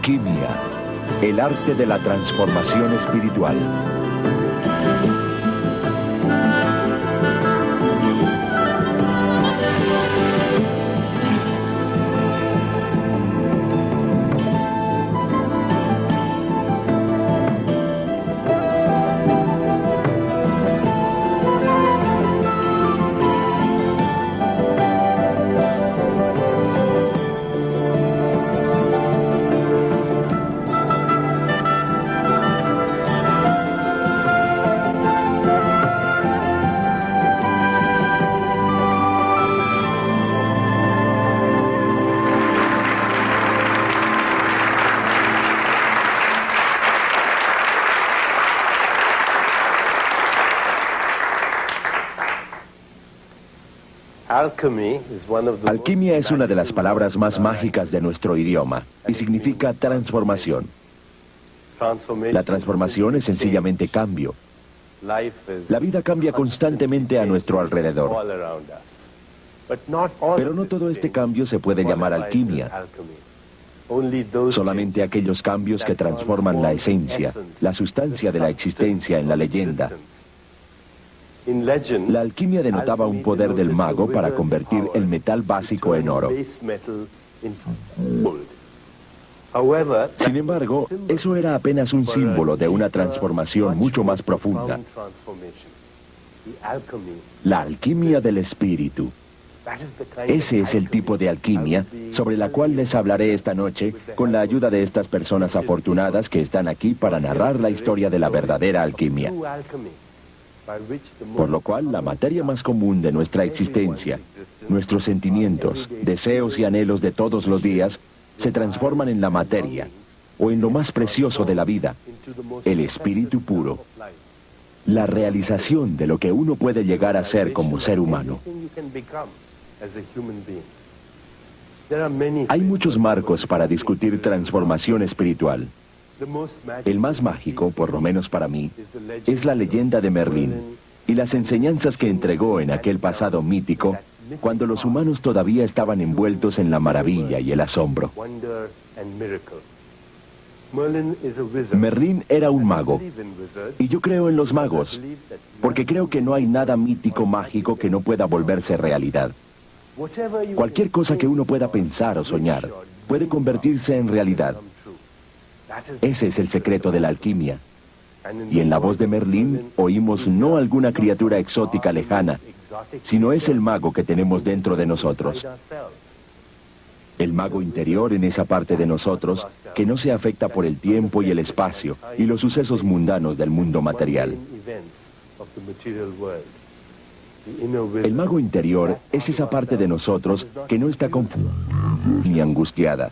Alquimia, el arte de la transformación espiritual. Alquimia es una de las palabras más mágicas de nuestro idioma y significa transformación. La transformación es sencillamente cambio. La vida cambia constantemente a nuestro alrededor. Pero no todo este cambio se puede llamar alquimia. Solamente aquellos cambios que transforman la esencia, la sustancia de la existencia en la leyenda. La alquimia denotaba un poder del mago para convertir el metal básico en oro. Sin embargo, eso era apenas un símbolo de una transformación mucho más profunda. La alquimia del espíritu. Ese es el tipo de alquimia sobre la cual les hablaré esta noche con la ayuda de estas personas afortunadas que están aquí para narrar la historia de la verdadera alquimia. Por lo cual, la materia más común de nuestra existencia, nuestros sentimientos, deseos y anhelos de todos los días, se transforman en la materia, o en lo más precioso de la vida, el espíritu puro, la realización de lo que uno puede llegar a ser como ser humano. Hay muchos marcos para discutir transformación espiritual. El más mágico, por lo menos para mí, es la leyenda de Merlín y las enseñanzas que entregó en aquel pasado mítico cuando los humanos todavía estaban envueltos en la maravilla y el asombro. Merlín era un mago, y yo creo en los magos, porque creo que no hay nada mítico mágico que no pueda volverse realidad. Cualquier cosa que uno pueda pensar o soñar puede convertirse en realidad. Ese es el secreto de la alquimia. Y en la voz de Merlín oímos no alguna criatura exótica lejana, sino es el mago que tenemos dentro de nosotros. El mago interior en esa parte de nosotros que no se afecta por el tiempo y el espacio y los sucesos mundanos del mundo material. El mago interior es esa parte de nosotros que no está confundida ni angustiada,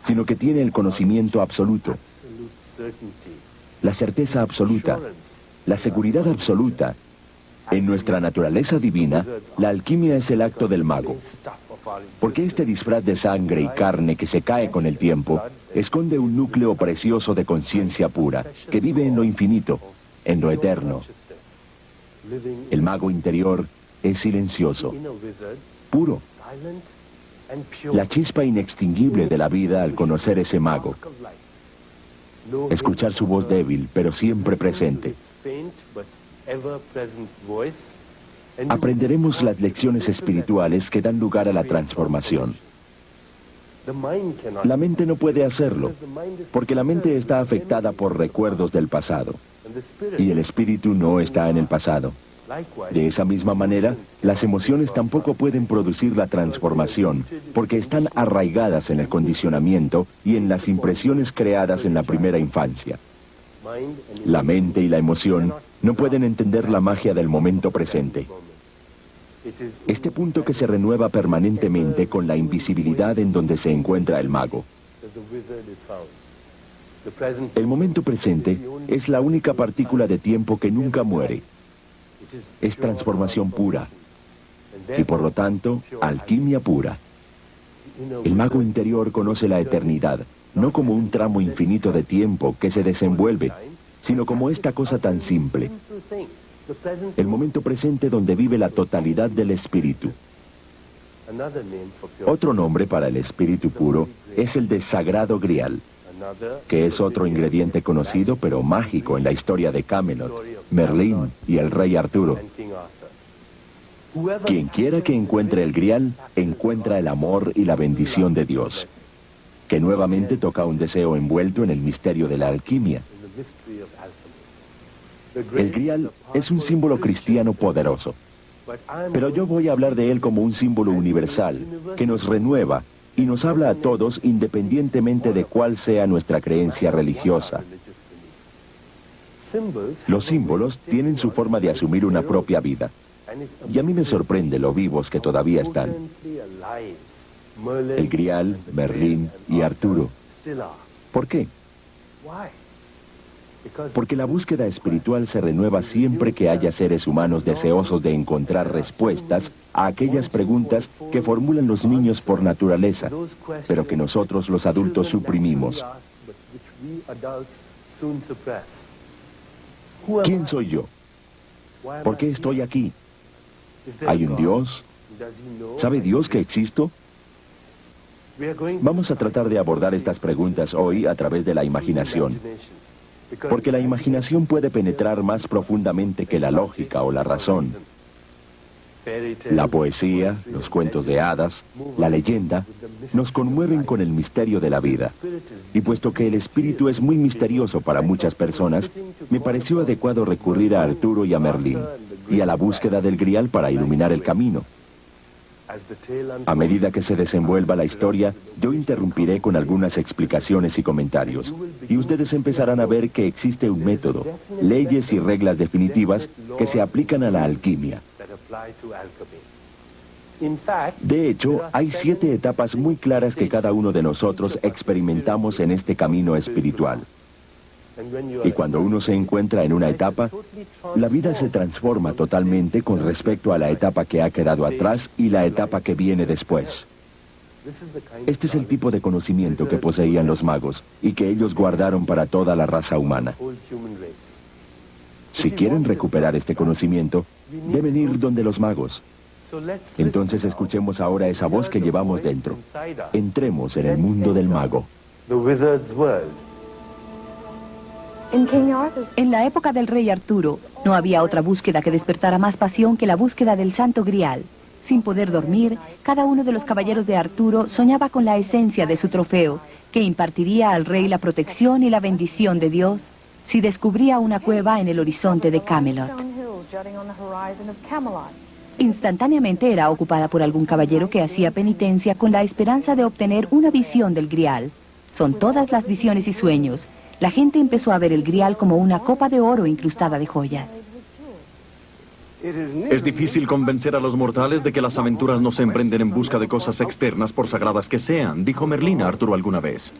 sino que tiene el conocimiento absoluto, la certeza absoluta, la seguridad absoluta. En nuestra naturaleza divina, la alquimia es el acto del mago, porque este disfraz de sangre y carne que se cae con el tiempo esconde un núcleo precioso de conciencia pura, que vive en lo infinito, en lo eterno. El mago interior es silencioso, puro. La chispa inextinguible de la vida al conocer ese mago. Escuchar su voz débil, pero siempre presente. Aprenderemos las lecciones espirituales que dan lugar a la transformación. La mente no puede hacerlo, porque la mente está afectada por recuerdos del pasado, y el espíritu no está en el pasado. De esa misma manera, las emociones tampoco pueden producir la transformación, porque están arraigadas en el condicionamiento y en las impresiones creadas en la primera infancia. La mente y la emoción no pueden entender la magia del momento presente. Este punto que se renueva permanentemente con la invisibilidad en donde se encuentra el mago. El momento presente es la única partícula de tiempo que nunca muere. Es transformación pura, y por lo tanto, alquimia pura. El mago interior conoce la eternidad, no como un tramo infinito de tiempo que se desenvuelve, sino como esta cosa tan simple, el momento presente donde vive la totalidad del espíritu. Otro nombre para el espíritu puro es el de Sagrado Grial, que es otro ingrediente conocido pero mágico en la historia de Camelot, Merlín y el rey Arturo. Quien quiera que encuentre el Grial, encuentra el amor y la bendición de Dios, que nuevamente toca un deseo envuelto en el misterio de la alquimia. El Grial es un símbolo cristiano poderoso, pero yo voy a hablar de él como un símbolo universal, que nos renueva y nos habla a todos independientemente de cuál sea nuestra creencia religiosa. Los símbolos tienen su forma de asumir una propia vida, y a mí me sorprende lo vivos que todavía están. El Grial, Merlín y Arturo. ¿Por qué? Porque la búsqueda espiritual se renueva siempre que haya seres humanos deseosos de encontrar respuestas a aquellas preguntas que formulan los niños por naturaleza, pero que nosotros los adultos suprimimos. ¿Quién soy yo? ¿Por qué estoy aquí? ¿Hay un Dios? ¿Sabe Dios que existo? Vamos a tratar de abordar estas preguntas hoy a través de la imaginación, porque la imaginación puede penetrar más profundamente que la lógica o la razón. La poesía, los cuentos de hadas, la leyenda, nos conmueven con el misterio de la vida. Y puesto que el espíritu es muy misterioso para muchas personas, me pareció adecuado recurrir a Arturo y a Merlín, y a la búsqueda del Grial para iluminar el camino. A medida que se desenvuelva la historia, yo interrumpiré con algunas explicaciones y comentarios, y ustedes empezarán a ver que existe un método, leyes y reglas definitivas que se aplican a la alquimia. De hecho, hay 7 etapas muy claras que cada uno de nosotros experimentamos en este camino espiritual. Y cuando uno se encuentra en una etapa, la vida se transforma totalmente con respecto a la etapa que ha quedado atrás y la etapa que viene después. Este es el tipo de conocimiento que poseían los magos y que ellos guardaron para toda la raza humana. Si quieren recuperar este conocimiento, deben ir donde los magos. Entonces escuchemos ahora esa voz que llevamos dentro. Entremos en el mundo del mago. En la época del rey Arturo, no había otra búsqueda que despertara más pasión que la búsqueda del Santo Grial. Sin poder dormir, cada uno de los caballeros de Arturo soñaba con la esencia de su trofeo, que impartiría al rey la protección y la bendición de Dios si descubría una cueva en el horizonte de Camelot. Instantáneamente era ocupada por algún caballero que hacía penitencia con la esperanza de obtener una visión del Grial. Son todas las visiones y sueños. La gente empezó a ver el Grial como una copa de oro incrustada de joyas. Es difícil convencer a los mortales de que las aventuras no se emprenden en busca de cosas externas por sagradas que sean, dijo Merlín a Arturo alguna vez.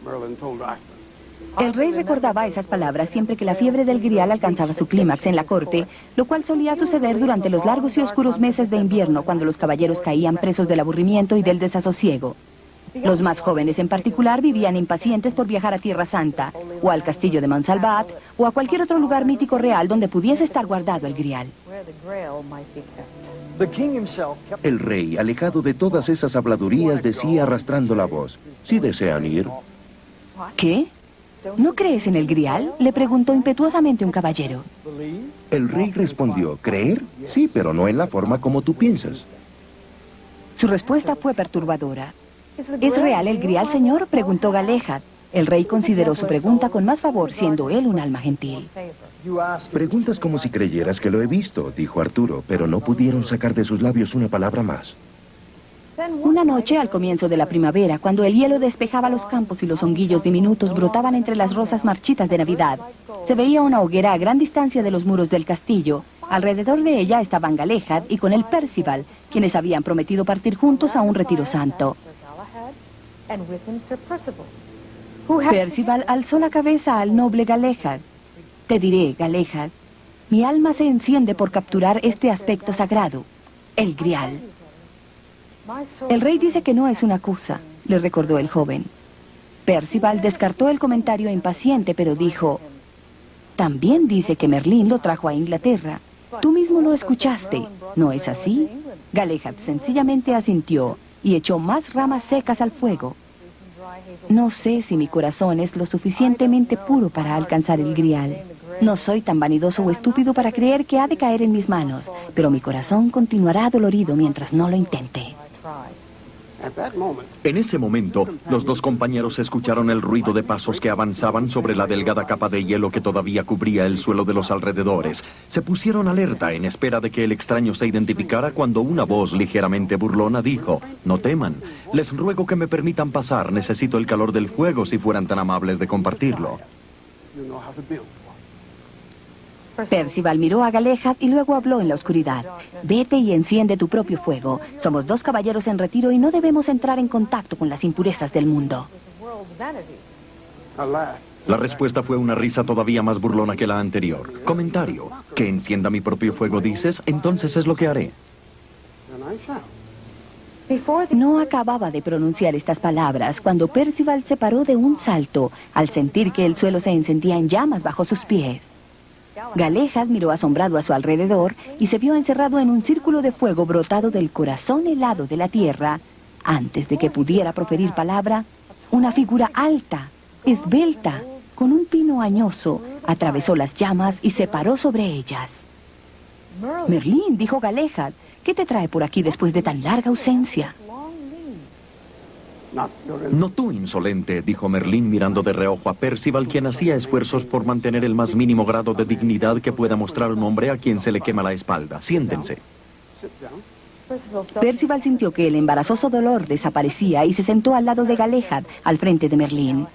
El rey recordaba esas palabras siempre que la fiebre del Grial alcanzaba su clímax en la corte, lo cual solía suceder durante los largos y oscuros meses de invierno, cuando los caballeros caían presos del aburrimiento y del desasosiego. Los más jóvenes en particular vivían impacientes por viajar a Tierra Santa, o al castillo de Montsalvat, o a cualquier otro lugar mítico real donde pudiese estar guardado el Grial. El rey, alejado de todas esas habladurías, decía arrastrando la voz: si desean ir. ¿Qué? ¿No crees en el Grial?, le preguntó impetuosamente un caballero. El rey respondió: ¿creer? Sí, pero no en la forma como tú piensas. Su respuesta fue perturbadora. ¿Es real el Grial, señor?, preguntó Galahad. El rey consideró su pregunta con más favor, siendo él un alma gentil. Preguntas como si creyeras que lo he visto, dijo Arturo, pero no pudieron sacar de sus labios una palabra más. Una noche, al comienzo de la primavera, cuando el hielo despejaba los campos y los honguillos diminutos brotaban entre las rosas marchitas de Navidad, se veía una hoguera a gran distancia de los muros del castillo. Alrededor de ella estaban Galahad y con él Percival, quienes habían prometido partir juntos a un retiro santo. Percival alzó la cabeza al noble Galahad. Te diré, Galahad, mi alma se enciende por capturar este aspecto sagrado, el Grial. El rey dice que no es una cosa, le recordó el joven. Percival descartó el comentario impaciente, pero dijo: también dice que Merlín lo trajo a Inglaterra. Tú mismo lo escuchaste, ¿no es así? Galahad sencillamente asintió y echó más ramas secas al fuego. No sé si mi corazón es lo suficientemente puro para alcanzar el grial. No soy tan vanidoso o estúpido para creer que ha de caer en mis manos, pero mi corazón continuará dolorido mientras no lo intente. En ese momento, los dos compañeros escucharon el ruido de pasos que avanzaban sobre la delgada capa de hielo que todavía cubría el suelo de los alrededores. Se pusieron alerta en espera de que el extraño se identificara cuando una voz ligeramente burlona dijo: «No teman, les ruego que me permitan pasar, necesito el calor del fuego si fueran tan amables de compartirlo». Percival miró a Galahad y luego habló en la oscuridad. Vete y enciende tu propio fuego. Somos dos caballeros en retiro y no debemos entrar en contacto con las impurezas del mundo. La respuesta fue una risa todavía más burlona que la anterior. Comentario: ¿que encienda mi propio fuego dices? Entonces es lo que haré. No acababa de pronunciar estas palabras cuando Percival se paró de un salto al sentir que el suelo se encendía en llamas bajo sus pies. Galahad miró asombrado a su alrededor y se vio encerrado en un círculo de fuego brotado del corazón helado de la tierra. Antes de que pudiera proferir palabra, una figura alta, esbelta, con un pino añoso, atravesó las llamas y se paró sobre ellas. «Merlín», dijo Galahad, «¿qué te trae por aquí después de tan larga ausencia?» «No tú, insolente», dijo Merlín mirando de reojo a Percival, quien hacía esfuerzos por mantener el más mínimo grado de dignidad que pueda mostrar un hombre a quien se le quema la espalda. «Siéntense». Percival sintió que el embarazoso dolor desaparecía y se sentó al lado de Galahad, al frente de Merlín.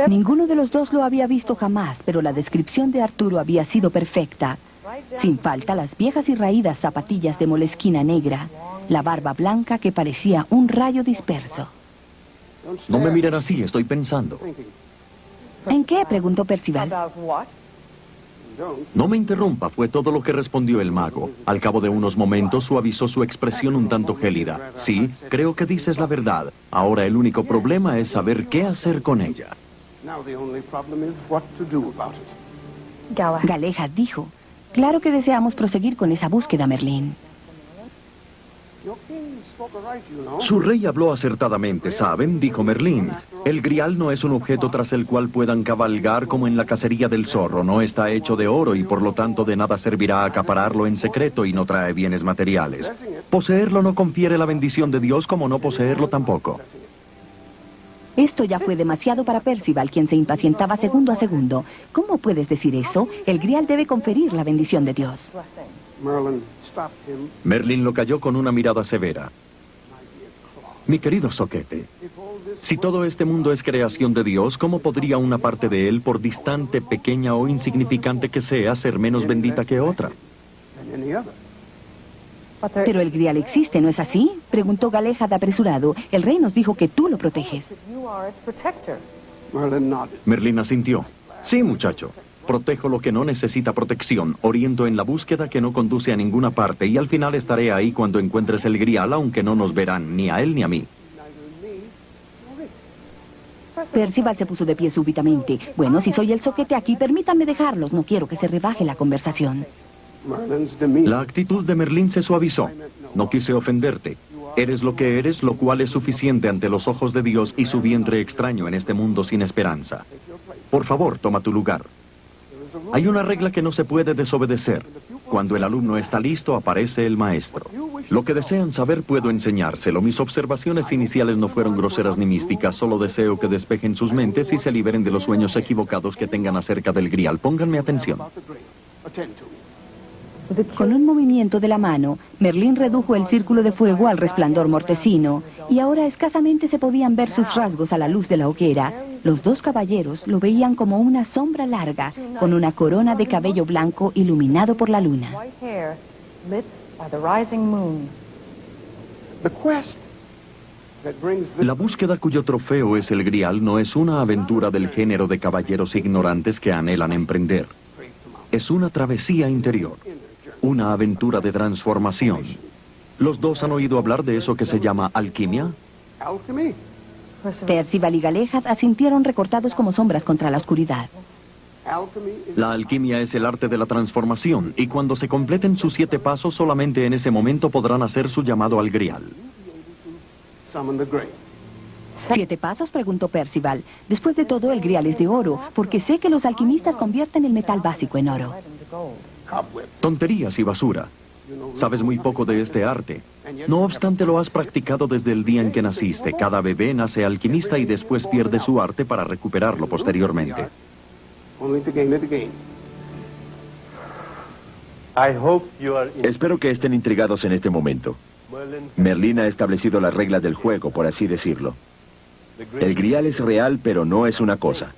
Ninguno de los dos lo había visto jamás, pero la descripción de Arturo había sido perfecta. Sin falta las viejas y raídas zapatillas de molesquina negra, la barba blanca que parecía un rayo disperso. «No me miren así, estoy pensando». ¿En qué?, preguntó Percival. «No me interrumpa», fue todo lo que respondió el mago. Al cabo de unos momentos suavizó su expresión un tanto gélida. «Sí, creo que dices la verdad. Ahora el único problema es saber qué hacer con ella». Galahad dijo: «Claro que deseamos proseguir con esa búsqueda, Merlín». «Su rey habló acertadamente, ¿saben?», dijo Merlín. «El grial no es un objeto tras el cual puedan cabalgar como en la cacería del zorro. No está hecho de oro y por lo tanto de nada servirá acapararlo en secreto y no trae bienes materiales. Poseerlo no confiere la bendición de Dios, como no poseerlo tampoco». Esto ya fue demasiado para Percival, quien se impacientaba segundo a segundo. ¿Cómo puedes decir eso? El grial debe conferir la bendición de Dios. Merlín lo calló con una mirada severa. «Mi querido zoquete, si todo este mundo es creación de Dios, ¿cómo podría una parte de él, por distante, pequeña o insignificante que sea, ser menos bendita que otra?» «Pero el grial existe, ¿no es así?», preguntó Galahad apresurado. «El rey nos dijo que tú lo proteges». Merlín asintió. «Sí, muchacho. Protejo lo que no necesita protección, oriento en la búsqueda que no conduce a ninguna parte y al final estaré ahí cuando encuentres el grial, aunque no nos verán, ni a él ni a mí». Percival se puso de pie súbitamente. «Bueno, si soy el zoquete aquí, permítanme dejarlos. No quiero que se rebaje la conversación». La actitud de Merlín se suavizó. «No quise ofenderte. Eres lo que eres, lo cual es suficiente ante los ojos de Dios y su vientre extraño en este mundo sin esperanza. Por favor, toma tu lugar. Hay una regla que no se puede desobedecer. Cuando el alumno está listo, aparece el maestro. Lo que desean saber puedo enseñárselo. Mis observaciones iniciales no fueron groseras ni místicas. Solo deseo que despejen sus mentes y se liberen de los sueños equivocados que tengan acerca del grial. Pónganme atención». Con un movimiento de la mano, Merlín redujo el círculo de fuego al resplandor mortecino, y ahora escasamente se podían ver sus rasgos a la luz de la hoguera. Los dos caballeros lo veían como una sombra larga, con una corona de cabello blanco iluminado por la luna. La búsqueda cuyo trofeo es el grial no es una aventura del género de caballeros ignorantes que anhelan emprender. Es una travesía interior, una aventura de transformación. ¿Los dos han oído hablar de eso que se llama alquimia? Percival y Galahad asintieron recortados como sombras contra la oscuridad. La alquimia es el arte de la transformación, y cuando se completen sus 7 pasos, solamente en ese momento podrán hacer su llamado al grial. ¿7 pasos?, preguntó Percival. Después de todo, el grial es de oro, porque sé que los alquimistas convierten el metal básico en oro. Tonterías y basura. Sabes muy poco de este arte. No obstante, lo has practicado desde el día en que naciste. Cada bebé nace alquimista y después pierde su arte para recuperarlo posteriormente. Espero que estén intrigados en este momento. Merlín ha establecido las reglas del juego, por así decirlo. El grial es real, pero no es una cosa.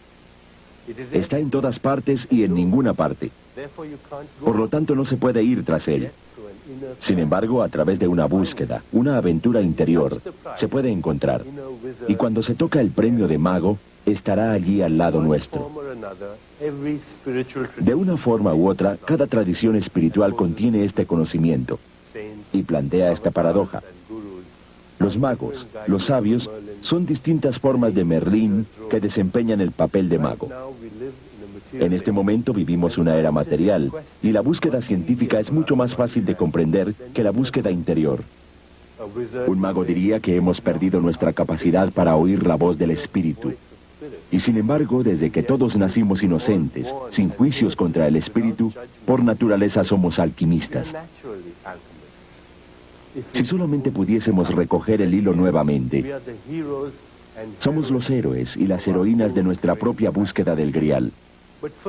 Está en todas partes y en ninguna parte. Por lo tanto, no se puede ir tras él. Sin embargo, a través de una búsqueda, una aventura interior, se puede encontrar. Y cuando se toca el premio de mago, estará allí al lado nuestro. De una forma u otra, cada tradición espiritual contiene este conocimiento y plantea esta paradoja. Los magos, los sabios, son distintas formas de Merlín que desempeñan el papel de mago. En este momento vivimos una era material y la búsqueda científica es mucho más fácil de comprender que la búsqueda interior. Un mago diría que hemos perdido nuestra capacidad para oír la voz del espíritu. Y sin embargo, desde que todos nacimos inocentes, sin juicios contra el espíritu, por naturaleza somos alquimistas. Si solamente pudiésemos recoger el hilo nuevamente, somos los héroes y las heroínas de nuestra propia búsqueda del grial.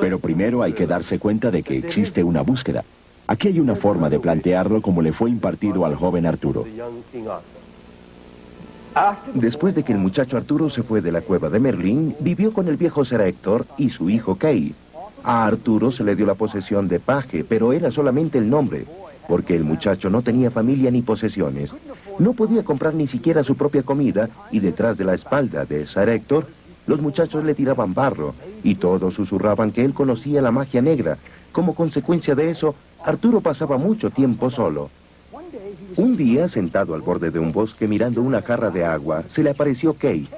Pero primero hay que darse cuenta de que existe una búsqueda. Aquí hay una forma de plantearlo como le fue impartido al joven Arturo. Después de que el muchacho Arturo se fue de la cueva de Merlín, vivió con el viejo Ser Héctor y su hijo Kay. A Arturo se le dio la posesión de paje, pero era solamente el nombre, porque el muchacho no tenía familia ni posesiones. No podía comprar ni siquiera su propia comida, y detrás de la espalda de Ser Héctor, los muchachos le tiraban barro, y todos susurraban que él conocía la magia negra. Como consecuencia de eso, Arturo pasaba mucho tiempo solo. Un día, sentado al borde de un bosque mirando una jarra de agua, se le apareció Kay.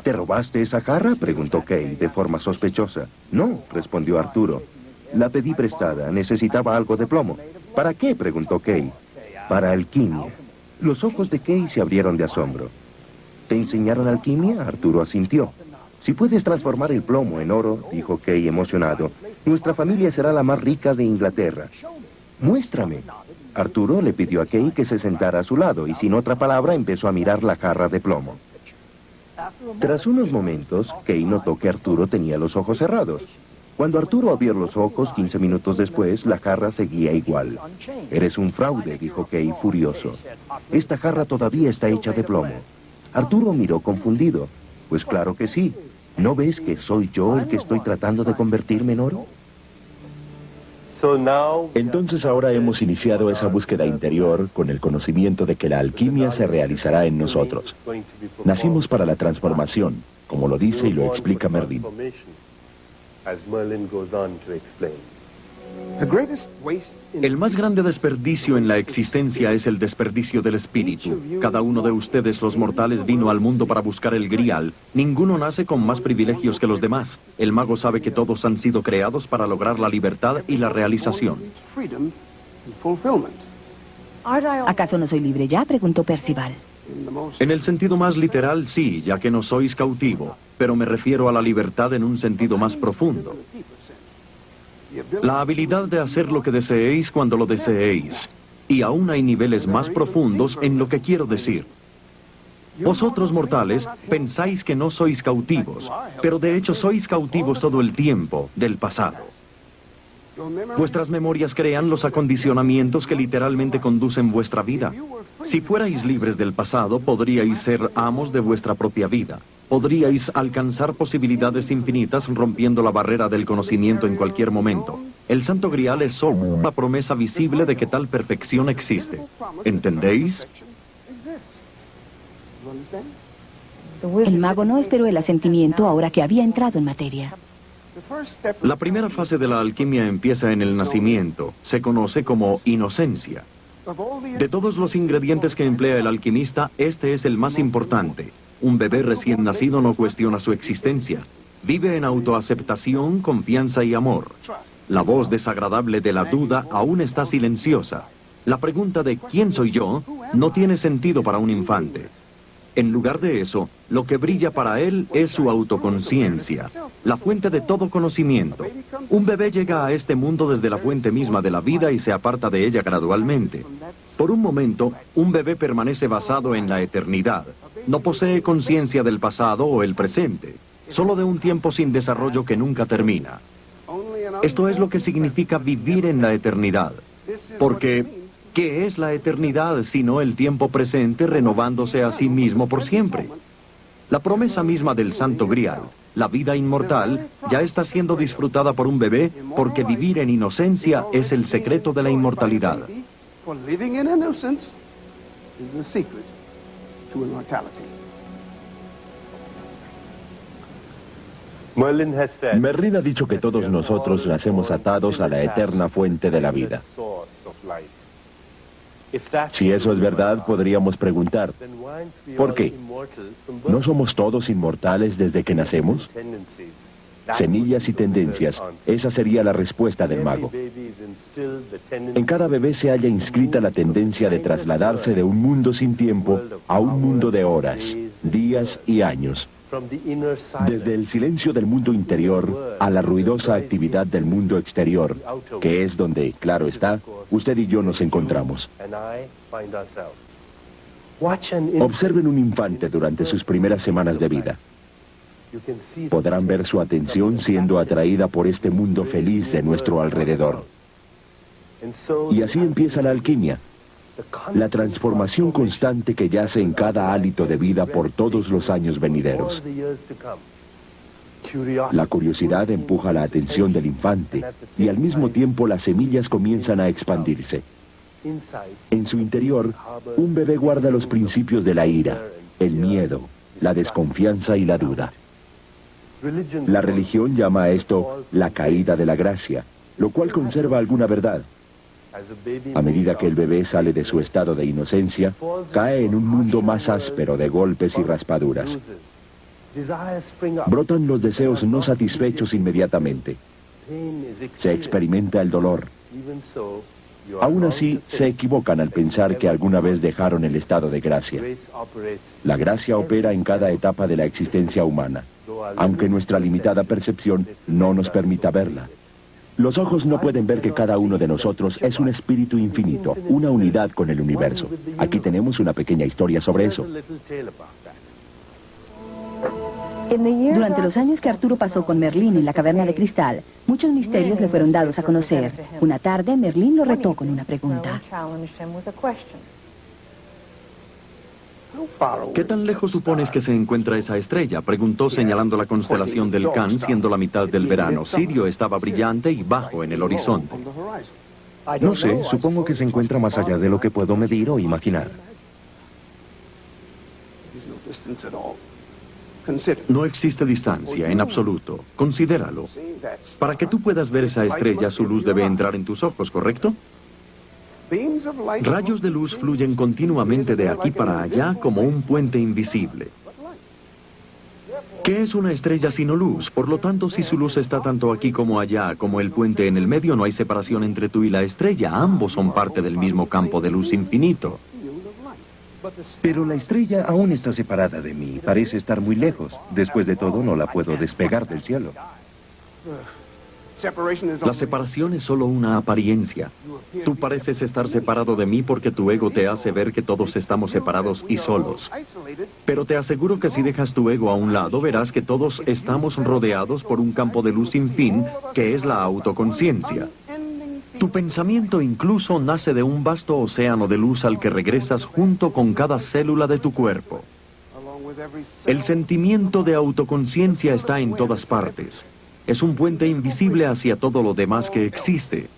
¿Te robaste esa jarra?, preguntó Kay de forma sospechosa. No, respondió Arturo. La pedí prestada, necesitaba algo de plomo. ¿Para qué?, preguntó Kay. Para alquimia. Los ojos de Kay se abrieron de asombro. ¿Te enseñaron alquimia?, Arturo asintió. Si puedes transformar el plomo en oro, dijo Kay emocionado, nuestra familia será la más rica de Inglaterra. Muéstrame. Arturo le pidió a Kay que se sentara a su lado y sin otra palabra empezó a mirar la jarra de plomo. Tras unos momentos, Kay notó que Arturo tenía los ojos cerrados. Cuando Arturo abrió los ojos, 15 minutos después, la jarra seguía igual. Eres un fraude, dijo Kay furioso. Esta jarra todavía está hecha de plomo. Arturo miró confundido. Pues claro que sí. ¿No ves que soy yo el que estoy tratando de convertirme en oro? Entonces ahora hemos iniciado esa búsqueda interior con el conocimiento de que la alquimia se realizará en nosotros. Nacimos para la transformación, como lo dice y lo explica Merlín. El más grande desperdicio en la existencia es el desperdicio del espíritu. Cada uno de ustedes, los mortales, vino al mundo para buscar el grial. Ninguno nace con más privilegios que los demás. El mago sabe que todos han sido creados para lograr la libertad y la realización. ¿Acaso no soy libre ya?, preguntó Percival. En el sentido más literal, sí, ya que no sois cautivo. Pero me refiero a la libertad en un sentido más profundo. La habilidad de hacer lo que deseéis cuando lo deseéis. Y aún hay niveles más profundos en lo que quiero decir. Vosotros, mortales, pensáis que no sois cautivos, pero de hecho sois cautivos todo el tiempo del pasado. Vuestras memorias crean los acondicionamientos que literalmente conducen vuestra vida. Si fuerais libres del pasado, podríais ser amos de vuestra propia vida. Podríais alcanzar posibilidades infinitas rompiendo la barrera del conocimiento en cualquier momento. El Santo Grial es solo una promesa visible de que tal perfección existe. ¿Entendéis? El mago no esperó el asentimiento ahora que había entrado en materia. La primera fase de la alquimia empieza en el nacimiento. Se conoce como inocencia. De todos los ingredientes que emplea el alquimista, este es el más importante. Un bebé recién nacido no cuestiona su existencia. Vive en autoaceptación, confianza y amor. La voz desagradable de la duda aún está silenciosa. La pregunta de ¿quién soy yo? No tiene sentido para un infante. En lugar de eso, lo que brilla para él es su autoconciencia, la fuente de todo conocimiento. Un bebé llega a este mundo desde la fuente misma de la vida y se aparta de ella gradualmente. Por un momento, un bebé permanece basado en la eternidad. No posee conciencia del pasado o el presente, solo de un tiempo sin desarrollo que nunca termina. Esto es lo que significa vivir en la eternidad. Porque, ¿qué es la eternidad sino el tiempo presente renovándose a sí mismo por siempre? La promesa misma del Santo Grial, la vida inmortal, ya está siendo disfrutada por un bebé porque vivir en inocencia es el secreto de la inmortalidad. Merlín ha dicho que todos nosotros nacemos atados a la eterna fuente de la vida. Si eso es verdad, podríamos preguntar, ¿por qué? ¿No somos todos inmortales desde que nacemos? Semillas y tendencias, esa sería la respuesta del mago. En cada bebé se halla inscrita la tendencia de trasladarse de un mundo sin tiempo a un mundo de horas, días y años. Desde el silencio del mundo interior a la ruidosa actividad del mundo exterior, que es donde, claro está, usted y yo nos encontramos. Observen un infante durante sus primeras semanas de vida. Podrán ver su atención siendo atraída por este mundo feliz de nuestro alrededor. Y así empieza la alquimia. La transformación constante que yace en cada hálito de vida por todos los años venideros. La curiosidad empuja la atención del infante y al mismo tiempo las semillas comienzan a expandirse. En su interior, un bebé guarda los principios de la ira, el miedo, la desconfianza y la duda. La religión llama a esto la caída de la gracia, lo cual conserva alguna verdad. A medida que el bebé sale de su estado de inocencia, cae en un mundo más áspero de golpes y raspaduras. Brotan los deseos no satisfechos inmediatamente. Se experimenta el dolor. Aún así, se equivocan al pensar que alguna vez dejaron el estado de gracia. La gracia opera en cada etapa de la existencia humana, aunque nuestra limitada percepción no nos permita verla. Los ojos no pueden ver que cada uno de nosotros es un espíritu infinito, una unidad con el universo. Aquí tenemos una pequeña historia sobre eso. Durante los años que Arturo pasó con Merlín en la caverna de cristal, muchos misterios le fueron dados a conocer. Una tarde, Merlín lo retó con una pregunta. ¿Qué tan lejos supones que se encuentra esa estrella?, preguntó señalando la constelación del Can, siendo la mitad del verano. Sirio estaba brillante y bajo en el horizonte. No sé, supongo que se encuentra más allá de lo que puedo medir o imaginar. No existe distancia, en absoluto. Considéralo. Para que tú puedas ver esa estrella, su luz debe entrar en tus ojos, ¿correcto? Rayos de luz fluyen continuamente de aquí para allá como un puente invisible. ¿Qué es una estrella sino luz? Por lo tanto, si su luz está tanto aquí como allá, como el puente en el medio, no hay separación entre tú y la estrella. Ambos son parte del mismo campo de luz infinito. Pero la estrella aún está separada de mí. Parece estar muy lejos. Después de todo, no la puedo despegar del cielo. La separación es solo una apariencia. Tú pareces estar separado de mí porque tu ego te hace ver que todos estamos separados y solos. Pero te aseguro que si dejas tu ego a un lado, verás que todos estamos rodeados por un campo de luz sin fin, que es la autoconciencia. Tu pensamiento incluso nace de un vasto océano de luz al que regresas junto con cada célula de tu cuerpo. El sentimiento de autoconciencia está en todas partes. Es un puente invisible hacia todo lo demás que existe.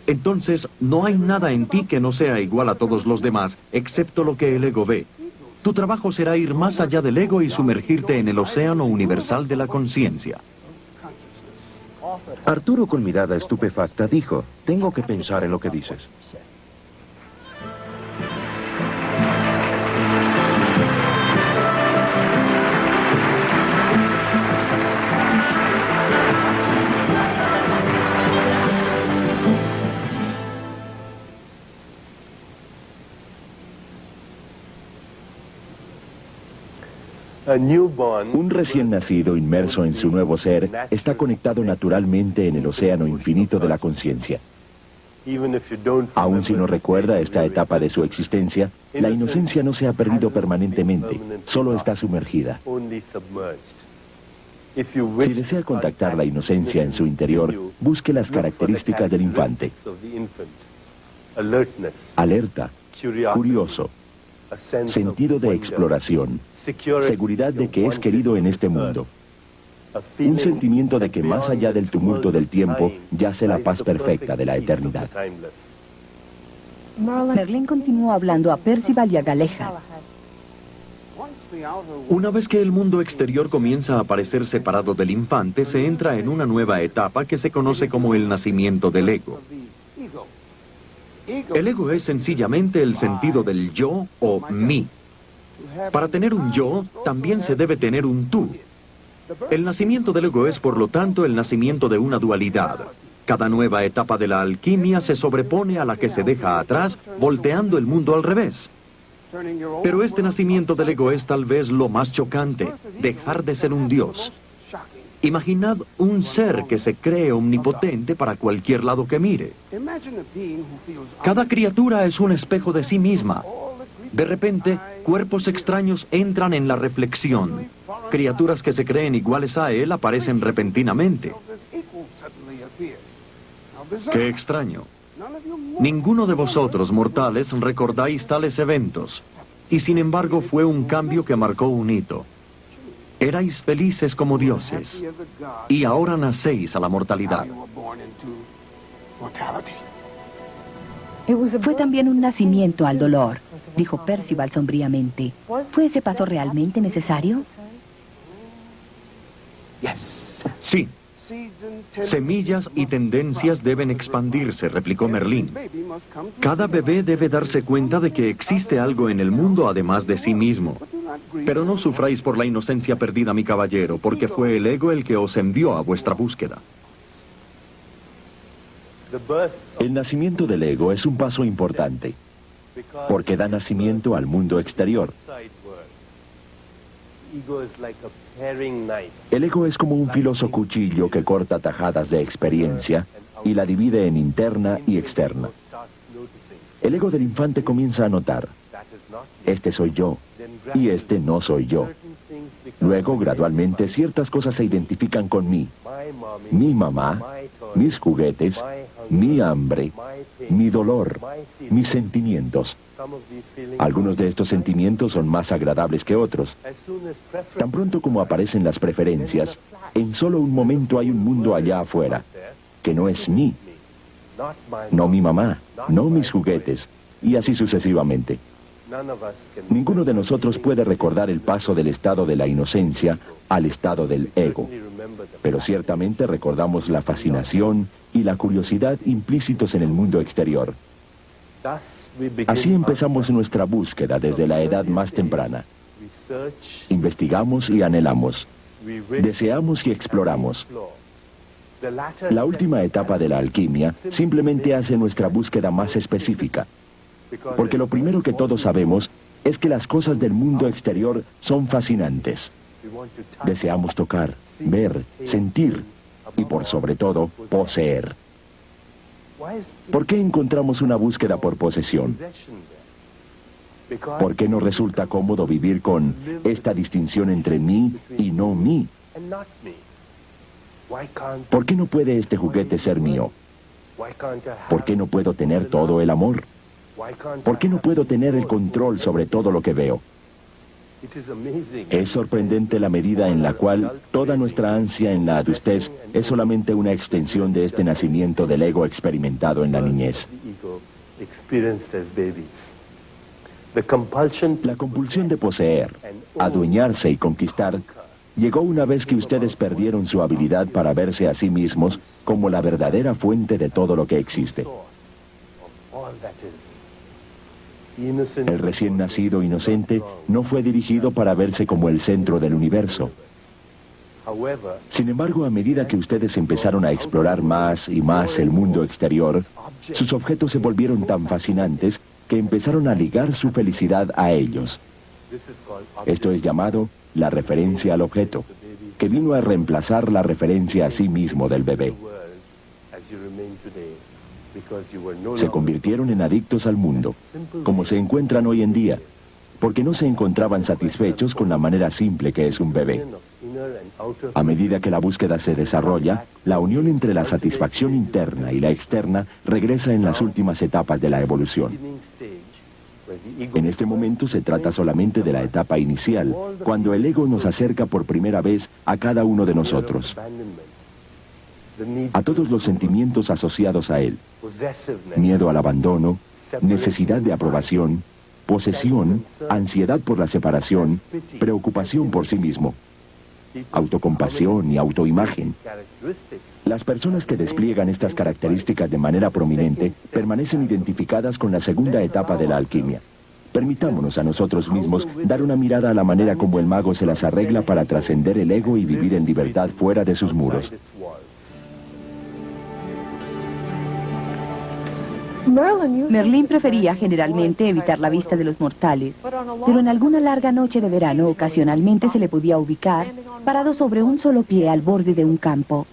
Entonces, no hay nada en ti que no sea igual a todos los demás, excepto lo que el ego ve. Tu trabajo será ir más allá del ego y sumergirte en el océano universal de la conciencia. Arturo, con mirada estupefacta, dijo: tengo que pensar en lo que dices. Un recién nacido inmerso en su nuevo ser está conectado naturalmente en el océano infinito de la conciencia. Aun si no recuerda esta etapa de su existencia, la inocencia no se ha perdido permanentemente, solo está sumergida. Si desea contactar la inocencia en su interior, busque las características del infante. Alerta, curioso, sentido de exploración, seguridad de que es querido en este mundo. Un sentimiento de que más allá del tumulto del tiempo yace la paz perfecta de la eternidad. Merlín continuó hablando a Percival y a Galahad. Una vez que el mundo exterior comienza a aparecer separado del infante, se entra en una nueva etapa que se conoce como el nacimiento del ego. El ego es sencillamente el sentido del yo o mí. Para tener un yo, también se debe tener un tú. El nacimiento del ego es, por lo tanto, el nacimiento de una dualidad. Cada nueva etapa de la alquimia se sobrepone a la que se deja atrás, volteando el mundo al revés. Pero este nacimiento del ego es tal vez lo más chocante, dejar de ser un dios. Imaginad un ser que se cree omnipotente para cualquier lado que mire. Cada criatura es un espejo de sí misma. De repente, cuerpos extraños entran en la reflexión. Criaturas que se creen iguales a él aparecen repentinamente. ¡Qué extraño! Ninguno de vosotros, mortales, recordáis tales eventos. Y sin embargo fue un cambio que marcó un hito. Erais felices como dioses. Y ahora nacéis a la mortalidad. Fue también un nacimiento al dolor, dijo Percival sombríamente. ¿Fue ese paso realmente necesario? Sí. Semillas y tendencias deben expandirse, replicó Merlín. Cada bebé debe darse cuenta de que existe algo en el mundo además de sí mismo. Pero no sufráis por la inocencia perdida, mi caballero, porque fue el ego el que os envió a vuestra búsqueda. El nacimiento del ego es un paso importante, porque da nacimiento al mundo exterior. El ego es como un filoso cuchillo que corta tajadas de experiencia y la divide en interna y externa. El ego del infante comienza a notar: este soy yo y este no soy yo. Luego, gradualmente, ciertas cosas se identifican con mí. Mi mamá, mis juguetes, mi hambre, mi dolor, mis sentimientos. Algunos de estos sentimientos son más agradables que otros. Tan pronto como aparecen las preferencias, en solo un momento hay un mundo allá afuera, que no es mí. No mi mamá, no mis juguetes, y así sucesivamente. Ninguno de nosotros puede recordar el paso del estado de la inocencia al estado del ego, pero ciertamente recordamos la fascinación y la curiosidad implícitos en el mundo exterior. Así empezamos nuestra búsqueda desde la edad más temprana. Investigamos y anhelamos. Deseamos y exploramos. La última etapa de la alquimia simplemente hace nuestra búsqueda más específica. Porque lo primero que todos sabemos es que las cosas del mundo exterior son fascinantes. Deseamos tocar, ver, sentir y por sobre todo, poseer. ¿Por qué encontramos una búsqueda por posesión? ¿Por qué nos resulta cómodo vivir con esta distinción entre mí y no mí? ¿Por qué no puede este juguete ser mío? ¿Por qué no puedo tener todo el amor? ¿Por qué no puedo tener el control sobre todo lo que veo? Es sorprendente la medida en la cual toda nuestra ansia en la adultez es solamente una extensión de este nacimiento del ego experimentado en la niñez. La compulsión de poseer, adueñarse y conquistar llegó una vez que ustedes perdieron su habilidad para verse a sí mismos como la verdadera fuente de todo lo que existe. El recién nacido inocente no fue dirigido para verse como el centro del universo. Sin embargo, a medida que ustedes empezaron a explorar más y más el mundo exterior, sus objetos se volvieron tan fascinantes que empezaron a ligar su felicidad a ellos. Esto es llamado la referencia al objeto, que vino a reemplazar la referencia a sí mismo del bebé. Se convirtieron en adictos al mundo, como se encuentran hoy en día, porque no se encontraban satisfechos con la manera simple que es un bebé. A medida que la búsqueda se desarrolla, la unión entre la satisfacción interna y la externa regresa en las últimas etapas de la evolución. En este momento se trata solamente de la etapa inicial, cuando el ego nos acerca por primera vez a cada uno de nosotros, a todos los sentimientos asociados a él: miedo al abandono, necesidad de aprobación, posesión, ansiedad por la separación, preocupación por sí mismo, autocompasión y autoimagen. Las personas que despliegan estas características de manera prominente permanecen identificadas con la segunda etapa de la alquimia. Permitámonos a nosotros mismos dar una mirada a la manera como el mago se las arregla para trascender el ego y vivir en libertad fuera de sus muros. Merlín prefería generalmente evitar la vista de los mortales, pero en alguna larga noche de verano ocasionalmente se le podía ubicar parado sobre un solo pie al borde de un campo.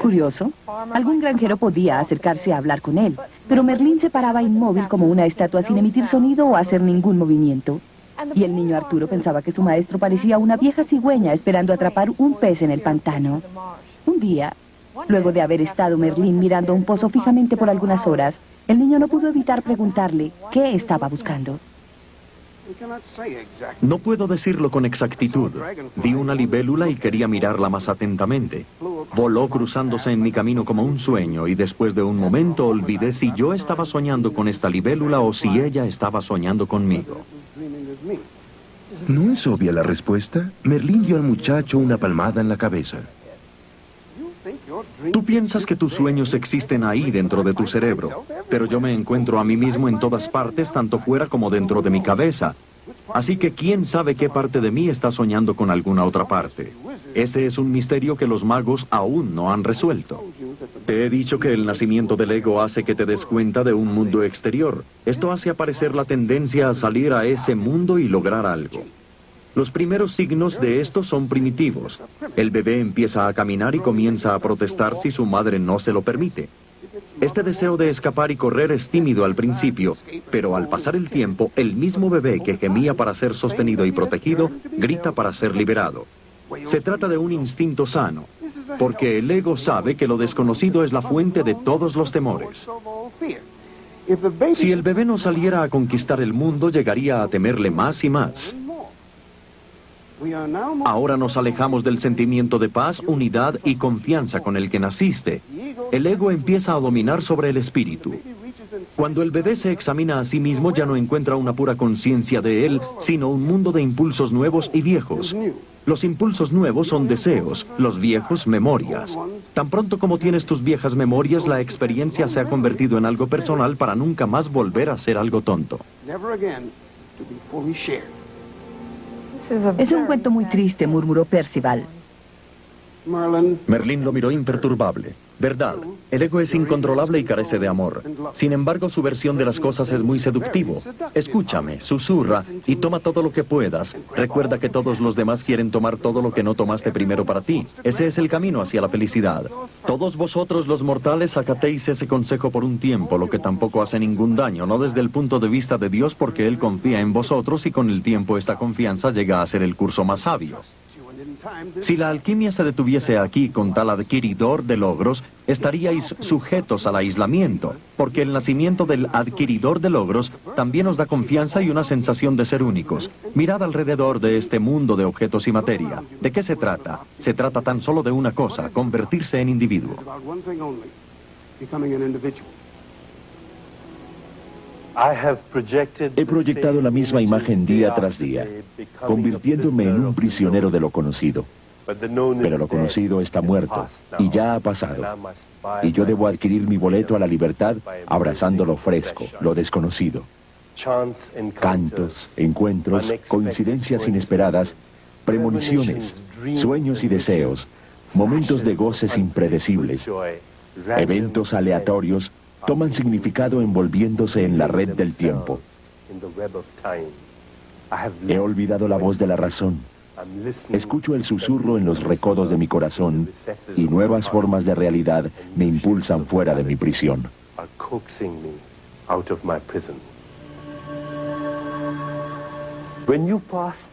Curioso, algún granjero podía acercarse a hablar con él, pero Merlín se paraba inmóvil como una estatua sin emitir sonido o hacer ningún movimiento. Y el niño Arturo pensaba que su maestro parecía una vieja cigüeña esperando atrapar un pez en el pantano. Un día, luego de haber estado Merlín mirando un pozo fijamente por algunas horas, el niño no pudo evitar preguntarle qué estaba buscando. No puedo decirlo con exactitud. Vi una libélula y quería mirarla más atentamente. Voló cruzándose en mi camino como un sueño y después de un momento olvidé si yo estaba soñando con esta libélula o si ella estaba soñando conmigo. ¿No es obvia la respuesta? Merlín dio al muchacho una palmada en la cabeza. Tú piensas que tus sueños existen ahí dentro de tu cerebro, pero yo me encuentro a mí mismo en todas partes, tanto fuera como dentro de mi cabeza. Así que quién sabe qué parte de mí está soñando con alguna otra parte. Ese es un misterio que los magos aún no han resuelto. Te he dicho que el nacimiento del ego hace que te des cuenta de un mundo exterior. Esto hace aparecer la tendencia a salir a ese mundo y lograr algo. Los primeros signos de esto son primitivos. El bebé empieza a caminar y comienza a protestar si su madre no se lo permite. Este deseo de escapar y correr es tímido al principio, pero al pasar el tiempo, el mismo bebé que gemía para ser sostenido y protegido, grita para ser liberado. Se trata de un instinto sano, porque el ego sabe que lo desconocido es la fuente de todos los temores. Si el bebé no saliera a conquistar el mundo, llegaría a temerle más y más. Ahora nos alejamos del sentimiento de paz, unidad y confianza con el que naciste. El ego empieza a dominar sobre el espíritu. Cuando el bebé se examina a sí mismo, ya no encuentra una pura conciencia de él, sino un mundo de impulsos nuevos y viejos. Los impulsos nuevos son deseos, los viejos memorias. Tan pronto como tienes tus viejas memorias, la experiencia se ha convertido en algo personal para nunca más volver a ser algo tonto. Es un cuento muy triste, murmuró Percival. Merlín lo miró imperturbable. Verdad, el ego es incontrolable y carece de amor. Sin embargo, su versión de las cosas es muy seductivo. Escúchame, susurra y toma todo lo que puedas. Recuerda que todos los demás quieren tomar todo lo que no tomaste primero para ti. Ese es el camino hacia la felicidad. Todos vosotros los mortales acatéis ese consejo por un tiempo, lo que tampoco hace ningún daño, no desde el punto de vista de Dios, porque Él confía en vosotros y con el tiempo esta confianza llega a ser el curso más sabio. Si la alquimia se detuviese aquí con tal adquiridor de logros, estaríais sujetos al aislamiento, porque el nacimiento del adquiridor de logros también os da confianza y una sensación de ser únicos. Mirad alrededor de este mundo de objetos y materia. ¿De qué se trata? Se trata tan solo de una cosa, convertirse en individuo. He proyectado la misma imagen día tras día, convirtiéndome en un prisionero de lo conocido. Pero lo conocido está muerto y ya ha pasado. Y yo debo adquirir mi boleto a la libertad abrazando lo fresco, lo desconocido. Cantos, encuentros, coincidencias inesperadas, premoniciones, sueños y deseos, momentos de goces impredecibles, eventos aleatorios, toman significado envolviéndose en la red del tiempo. He olvidado la voz de la razón, Escucho el susurro en los recodos de mi corazón y nuevas formas de realidad me impulsan fuera de mi prisión.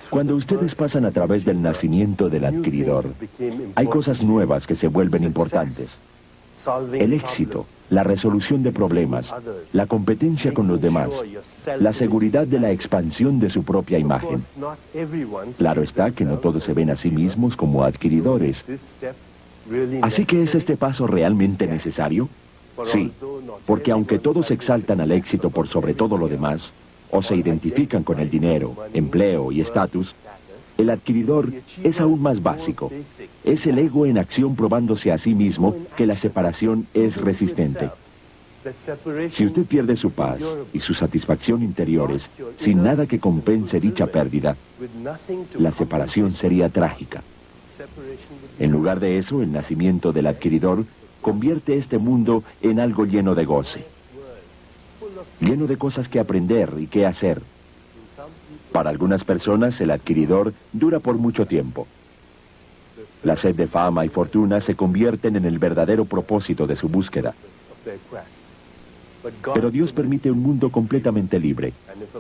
Cuando ustedes pasan a través del nacimiento del adquiridor, hay cosas nuevas que se vuelven importantes. El éxito, la resolución de problemas, la competencia con los demás, la seguridad de la expansión de su propia imagen. Claro está que no todos se ven a sí mismos como adquiridores. ¿Así que es este paso realmente necesario? Sí, porque aunque todos exaltan al éxito por sobre todo lo demás, o se identifican con el dinero, empleo y estatus, el adquiridor es aún más básico. Es el ego en acción probándose a sí mismo que la separación es resistente. Si usted pierde su paz y su satisfacción interiores sin nada que compense dicha pérdida, la separación sería trágica. En lugar de eso, el nacimiento del adquiridor convierte este mundo en algo lleno de goce, lleno de cosas que aprender y que hacer. Para algunas personas, el adquiridor dura por mucho tiempo. La sed de fama y fortuna se convierten en el verdadero propósito de su búsqueda. Pero Dios permite un mundo completamente libre.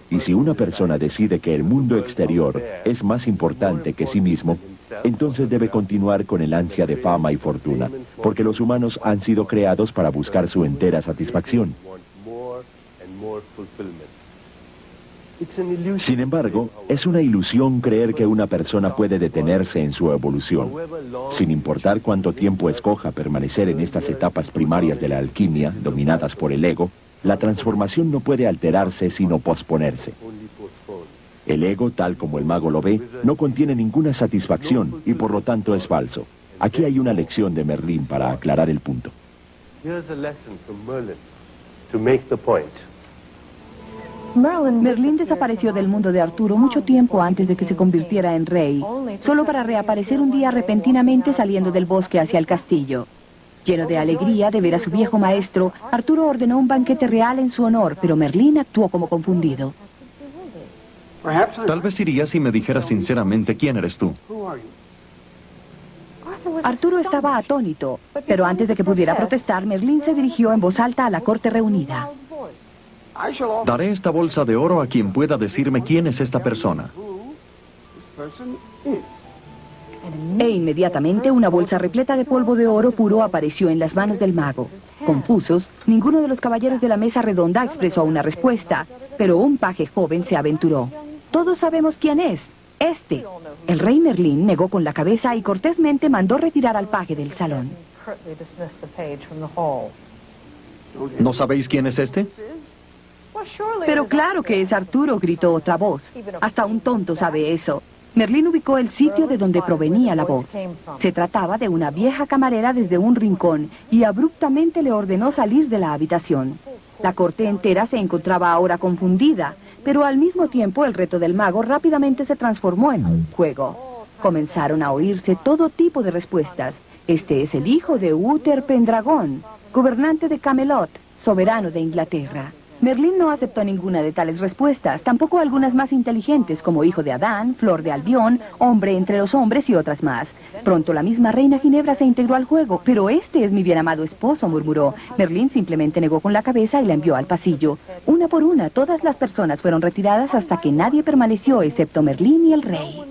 Y si una persona decide que el mundo exterior es más importante que sí mismo, entonces debe continuar con el ansia de fama y fortuna, porque los humanos han sido creados para buscar su entera satisfacción. Sin embargo, es una ilusión creer que una persona puede detenerse en su evolución. Sin importar cuánto tiempo escoja permanecer en estas etapas primarias de la alquimia, dominadas por el ego, la transformación no puede alterarse sino posponerse. El ego, tal como el mago lo ve, no contiene ninguna satisfacción y por lo tanto es falso. Aquí hay una lección de Merlín para aclarar el punto. Merlín desapareció del mundo de Arturo mucho tiempo antes de que se convirtiera en rey, solo para reaparecer un día repentinamente saliendo del bosque hacia el castillo. Lleno de alegría de ver a su viejo maestro, Arturo ordenó un banquete real en su honor, pero Merlín actuó como confundido. Tal vez iría si me dijeras sinceramente quién eres tú. Arturo estaba atónito, pero antes de que pudiera protestar, Merlín se dirigió en voz alta a la corte reunida. Daré esta bolsa de oro a quien pueda decirme quién es esta persona. E inmediatamente una bolsa repleta de polvo de oro puro apareció en las manos del mago. Confusos, ninguno de los caballeros de la mesa redonda expresó una respuesta, pero un paje joven se aventuró. Todos sabemos quién es. Este. El rey Merlín negó con la cabeza y cortésmente mandó retirar al paje del salón. ¿No sabéis quién es este? Pero claro que es Arturo, gritó otra voz. Hasta un tonto sabe eso. Merlín ubicó el sitio de donde provenía la voz. Se trataba de una vieja camarera desde un rincón y abruptamente le ordenó salir de la habitación. La corte entera se encontraba ahora confundida, pero al mismo tiempo el reto del mago rápidamente se transformó en un juego. Comenzaron a oírse todo tipo de respuestas. Este es el hijo de Uther Pendragon, gobernante de Camelot, soberano de Inglaterra. Merlín no aceptó ninguna de tales respuestas, tampoco algunas más inteligentes como hijo de Adán, flor de Albión, hombre entre los hombres y otras más. Pronto la misma reina Ginebra se integró al juego, pero este es mi bien amado esposo, murmuró. Merlín simplemente negó con la cabeza y la envió al pasillo. Una por una, todas las personas fueron retiradas hasta que nadie permaneció excepto Merlín y el rey.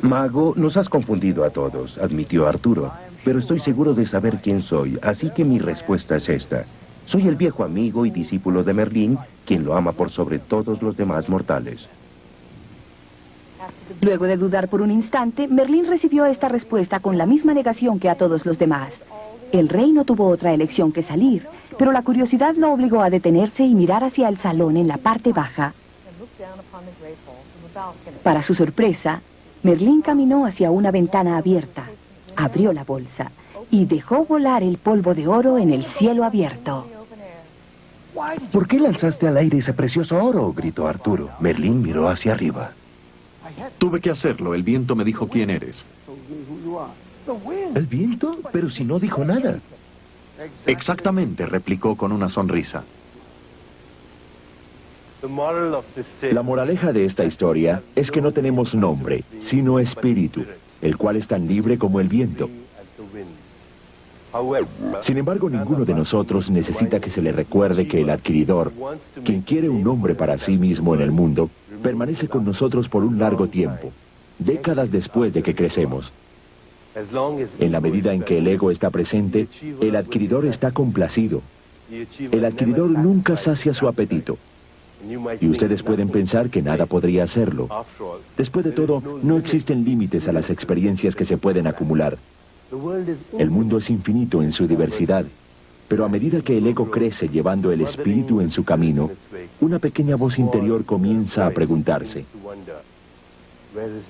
Mago, nos has confundido a todos, admitió Arturo. Pero estoy seguro de saber quién soy, así que mi respuesta es esta. Soy el viejo amigo y discípulo de Merlín, quien lo ama por sobre todos los demás mortales. Luego de dudar por un instante, Merlín recibió esta respuesta con la misma negación que a todos los demás. El rey no tuvo otra elección que salir, pero la curiosidad lo obligó a detenerse y mirar hacia el salón en la parte baja. Para su sorpresa, Merlín caminó hacia una ventana abierta. Abrió la bolsa y dejó volar el polvo de oro en el cielo abierto. ¿Por qué lanzaste al aire ese precioso oro?, gritó Arturo. Merlín miró hacia arriba. Tuve que hacerlo, el viento me dijo quién eres. ¿El viento? Pero si no dijo nada. Exactamente, replicó con una sonrisa. La moraleja de esta historia es que no tenemos nombre, sino espíritu, el cual es tan libre como el viento. Sin embargo, ninguno de nosotros necesita que se le recuerde que el adquiridor, quien quiere un nombre para sí mismo en el mundo, permanece con nosotros por un largo tiempo, décadas después de que crecemos. En la medida en que el ego está presente, el adquiridor está complacido. El adquiridor nunca sacia su apetito. Y ustedes pueden pensar que nada podría hacerlo. Después de todo, no existen límites a las experiencias que se pueden acumular. El mundo es infinito en su diversidad, pero a medida que el ego crece llevando el espíritu en su camino, una pequeña voz interior comienza a preguntarse: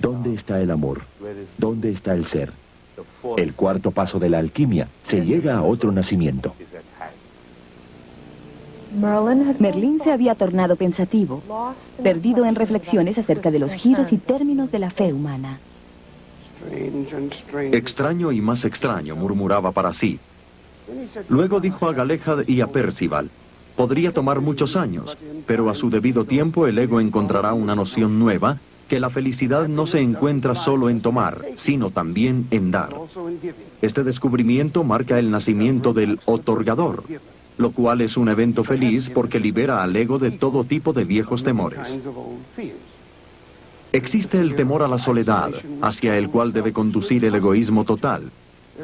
¿dónde está el amor? ¿Dónde está el ser? El cuarto paso de la alquimia: se llega a otro nacimiento. Merlín se había tornado pensativo, perdido en reflexiones acerca de los giros y términos de la fe humana. Extraño y más extraño, murmuraba para sí. Luego dijo a Galahad y a Percival: podría tomar muchos años, pero a su debido tiempo el ego encontrará una noción nueva, que la felicidad no se encuentra solo en tomar, sino también en dar. Este descubrimiento marca el nacimiento del otorgador, lo cual es un evento feliz porque libera al ego de todo tipo de viejos temores. Existe el temor a la soledad, hacia el cual debe conducir el egoísmo total.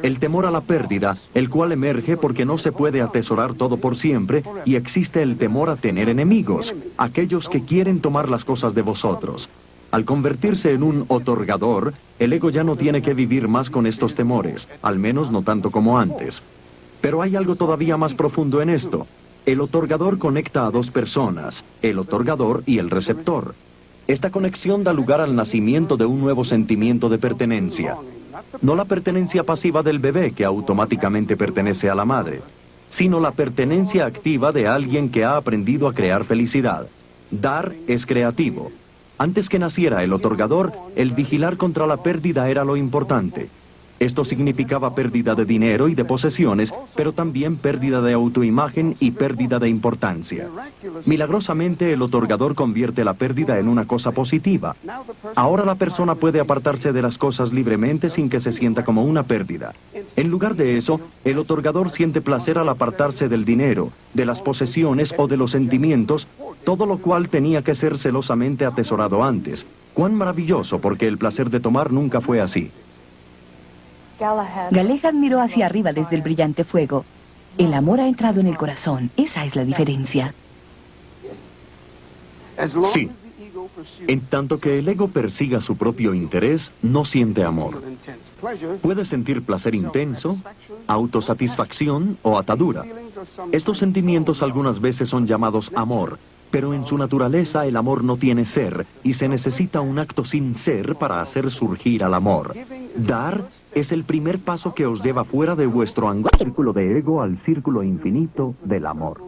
El temor a la pérdida, el cual emerge porque no se puede atesorar todo por siempre, y existe el temor a tener enemigos, aquellos que quieren tomar las cosas de vosotros. Al convertirse en un otorgador, el ego ya no tiene que vivir más con estos temores, al menos no tanto como antes. Pero hay algo todavía más profundo en esto. El otorgador conecta a dos personas, el otorgador y el receptor. Esta conexión da lugar al nacimiento de un nuevo sentimiento de pertenencia. No la pertenencia pasiva del bebé que automáticamente pertenece a la madre, sino la pertenencia activa de alguien que ha aprendido a crear felicidad. Dar es creativo. Antes que naciera el otorgador, el vigilar contra la pérdida era lo importante. Esto significaba pérdida de dinero y de posesiones, pero también pérdida de autoimagen y pérdida de importancia. Milagrosamente, el otorgador convierte la pérdida en una cosa positiva. Ahora la persona puede apartarse de las cosas libremente sin que se sienta como una pérdida. En lugar de eso, el otorgador siente placer al apartarse del dinero, de las posesiones o de los sentimientos, todo lo cual tenía que ser celosamente atesorado antes. ¡Cuán maravilloso, porque el placer de tomar nunca fue así! Galahad miró hacia arriba desde el brillante fuego. El amor ha entrado en el corazón. Esa es la diferencia. Sí. En tanto que el ego persiga su propio interés, no siente amor. Puede sentir placer intenso, autosatisfacción o atadura. Estos sentimientos algunas veces son llamados amor, pero en su naturaleza el amor no tiene ser, y se necesita un acto sin ser para hacer surgir al amor. Dar es el primer paso que os lleva fuera de vuestro círculo de ego al círculo infinito del amor.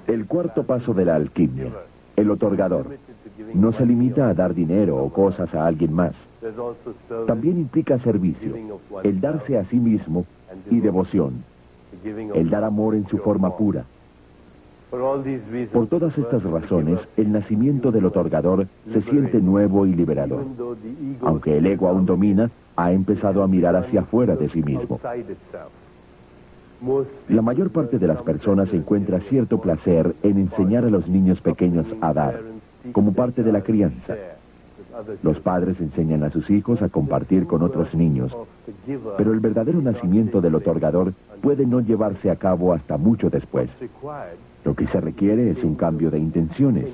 El cuarto paso de la alquimia, el otorgador, no se limita a dar dinero o cosas a alguien más. También implica servicio, el darse a sí mismo y devoción, el dar amor en su forma pura. Por todas estas razones, el nacimiento del otorgador se siente nuevo y liberador. Aunque el ego aún domina, ha empezado a mirar hacia afuera de sí mismo. La mayor parte de las personas encuentra cierto placer en enseñar a los niños pequeños a dar, como parte de la crianza. Los padres enseñan a sus hijos a compartir con otros niños, pero el verdadero nacimiento del otorgador puede no llevarse a cabo hasta mucho después. Lo que se requiere es un cambio de intenciones.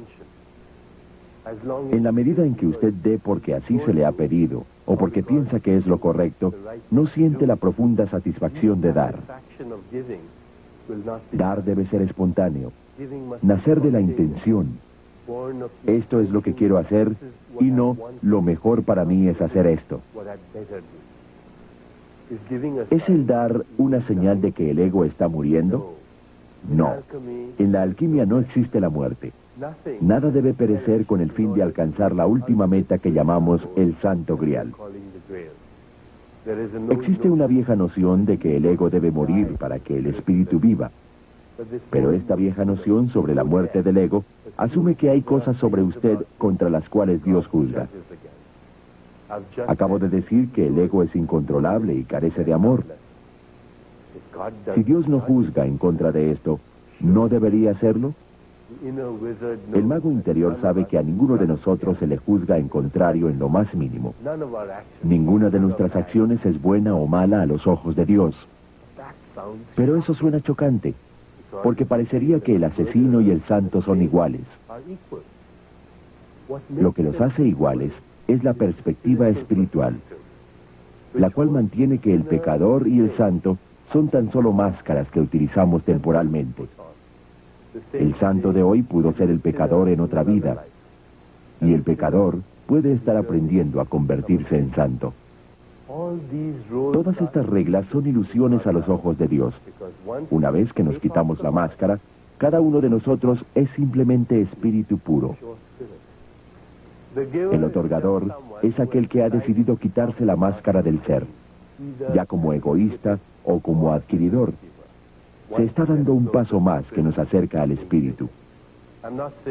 En la medida en que usted dé porque así se le ha pedido, o porque piensa que es lo correcto, no siente la profunda satisfacción de dar. Dar debe ser espontáneo, nacer de la intención. Esto es lo que quiero hacer, y no, lo mejor para mí es hacer esto. ¿Es el dar una señal de que el ego está muriendo? No. En la alquimia no existe la muerte. Nada debe perecer con el fin de alcanzar la última meta que llamamos el Santo Grial. Existe una vieja noción de que el ego debe morir para que el espíritu viva. Pero esta vieja noción sobre la muerte del ego asume que hay cosas sobre usted contra las cuales Dios juzga. Acabo de decir que el ego es incontrolable y carece de amor. Si Dios no juzga en contra de esto, ¿no debería hacerlo? El mago interior sabe que a ninguno de nosotros se le juzga en contrario en lo más mínimo. Ninguna de nuestras acciones es buena o mala a los ojos de Dios. Pero eso suena chocante, porque parecería que el asesino y el santo son iguales. Lo que los hace iguales es la perspectiva espiritual, la cual mantiene que el pecador y el santo son tan solo máscaras que utilizamos temporalmente. El santo de hoy pudo ser el pecador en otra vida, y el pecador puede estar aprendiendo a convertirse en santo. Todas estas reglas son ilusiones a los ojos de Dios. Una vez que nos quitamos la máscara, cada uno de nosotros es simplemente espíritu puro. El otorgador es aquel que ha decidido quitarse la máscara del ser, ya como egoísta o como adquiridor. Se está dando un paso más que nos acerca al espíritu.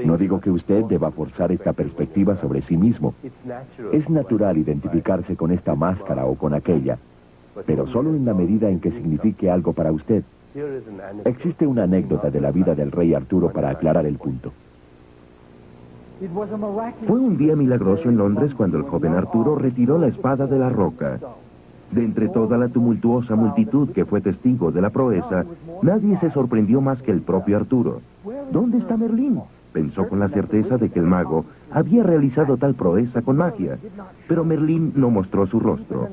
No digo que usted deba forzar esta perspectiva sobre sí mismo. Es natural identificarse con esta máscara o con aquella, pero solo en la medida en que signifique algo para usted. Existe una anécdota de la vida del rey Arturo para aclarar el punto. Fue un día milagroso en Londres cuando el joven Arturo retiró la espada de la roca. De entre toda la tumultuosa multitud que fue testigo de la proeza, nadie se sorprendió más que el propio Arturo. ¿Dónde está Merlín?, pensó con la certeza de que el mago había realizado tal proeza con magia. Pero Merlín no mostró su rostro.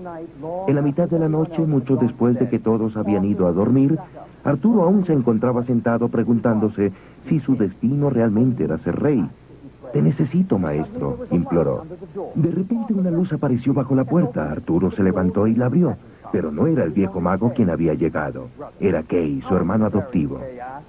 En la mitad de la noche, mucho después de que todos habían ido a dormir, Arturo aún se encontraba sentado preguntándose si su destino realmente era ser rey. «Te necesito, maestro», imploró. De repente una luz apareció bajo la puerta. Arturo se levantó y la abrió, pero no era el viejo mago quien había llegado. Era Kay, su hermano adoptivo.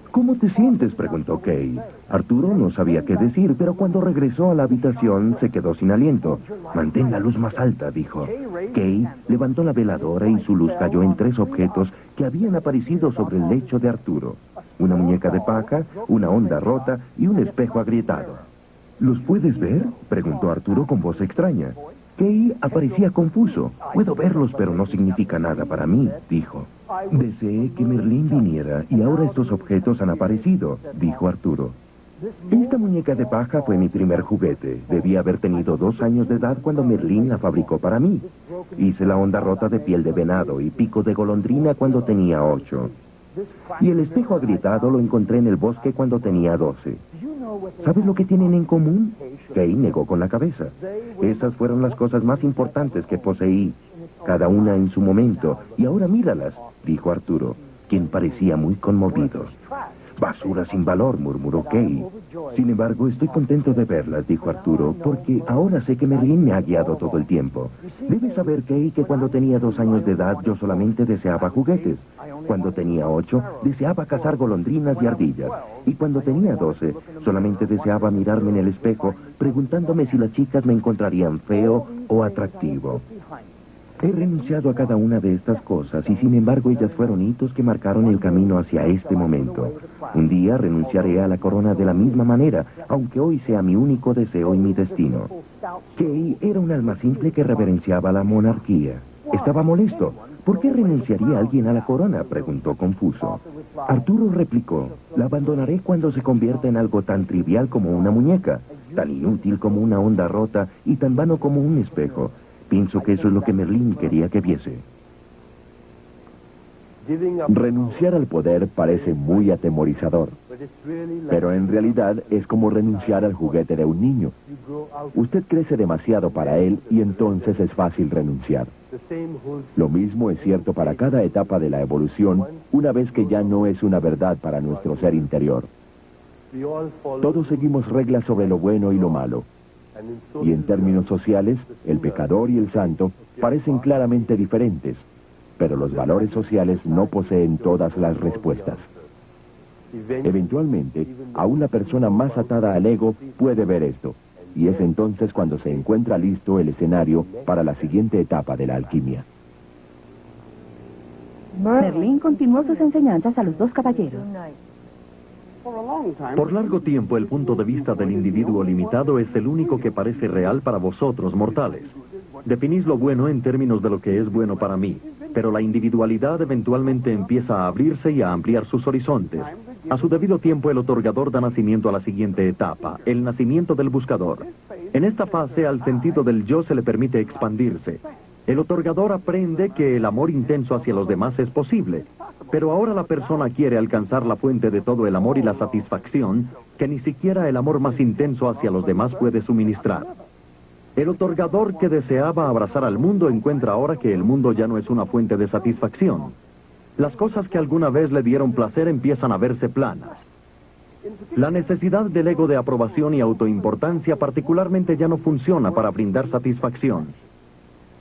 «¿Cómo te sientes?», preguntó Kay. Arturo no sabía qué decir, pero cuando regresó a la habitación se quedó sin aliento. «Mantén la luz más alta», dijo. Kay levantó la veladora y su luz cayó en 3 objetos que habían aparecido sobre el lecho de Arturo: una muñeca de paja, una onda rota y un espejo agrietado. «¿Los puedes ver?», preguntó Arturo con voz extraña. Kay aparecía confuso. «Puedo verlos, pero no significa nada para mí», dijo. «Deseé que Merlín viniera y ahora estos objetos han aparecido», dijo Arturo. «Esta muñeca de paja fue mi primer juguete. Debía haber tenido 2 años de edad cuando Merlín la fabricó para mí. Hice la onda rota de piel de venado y pico de golondrina cuando tenía 8. Y el espejo agrietado lo encontré en el bosque cuando tenía 12. ¿Sabes lo que tienen en común?», Kay negó con la cabeza. «Esas fueron las cosas más importantes que poseí, cada una en su momento, y ahora míralas», dijo Arturo, quien parecía muy conmovido. «Basura sin valor», murmuró Kay. «Sin embargo, estoy contento de verlas», dijo Arturo, «porque ahora sé que Merlín me ha guiado todo el tiempo. Debes saber, Kay, que cuando tenía 2 años de edad yo solamente deseaba juguetes. Cuando tenía 8, deseaba cazar golondrinas y ardillas. Y cuando tenía 12, solamente deseaba mirarme en el espejo, preguntándome si las chicas me encontrarían feo o atractivo. He renunciado a cada una de estas cosas y sin embargo ellas fueron hitos que marcaron el camino hacia este momento. Un día renunciaré a la corona de la misma manera, aunque hoy sea mi único deseo y mi destino». Kay era un alma simple que reverenciaba la monarquía. Estaba molesto. «¿Por qué renunciaría alguien a la corona?», preguntó confuso. Arturo replicó: «La abandonaré cuando se convierta en algo tan trivial como una muñeca, tan inútil como una onda rota y tan vano como un espejo. Pienso que eso es lo que Merlín quería que viese». Renunciar al poder parece muy atemorizador, pero en realidad es como renunciar al juguete de un niño. Usted crece demasiado para él y entonces es fácil renunciar. Lo mismo es cierto para cada etapa de la evolución, una vez que ya no es una verdad para nuestro ser interior. Todos seguimos reglas sobre lo bueno y lo malo. Y en términos sociales, el pecador y el santo parecen claramente diferentes, pero los valores sociales no poseen todas las respuestas. Eventualmente, aún la persona más atada al ego puede ver esto, y es entonces cuando se encuentra listo el escenario para la siguiente etapa de la alquimia. Merlín continuó sus enseñanzas a los dos caballeros. Por largo tiempo, el punto de vista del individuo limitado es el único que parece real para vosotros, mortales. Definís lo bueno en términos de lo que es bueno para mí, pero la individualidad eventualmente empieza a abrirse y a ampliar sus horizontes. A su debido tiempo, el otorgador da nacimiento a la siguiente etapa, el nacimiento del buscador. En esta fase, al sentido del yo se le permite expandirse. El otorgador aprende que el amor intenso hacia los demás es posible, pero ahora la persona quiere alcanzar la fuente de todo el amor y la satisfacción que ni siquiera el amor más intenso hacia los demás puede suministrar. El otorgador que deseaba abrazar al mundo encuentra ahora que el mundo ya no es una fuente de satisfacción. Las cosas que alguna vez le dieron placer empiezan a verse planas. La necesidad del ego de aprobación y autoimportancia particularmente ya no funciona para brindar satisfacción.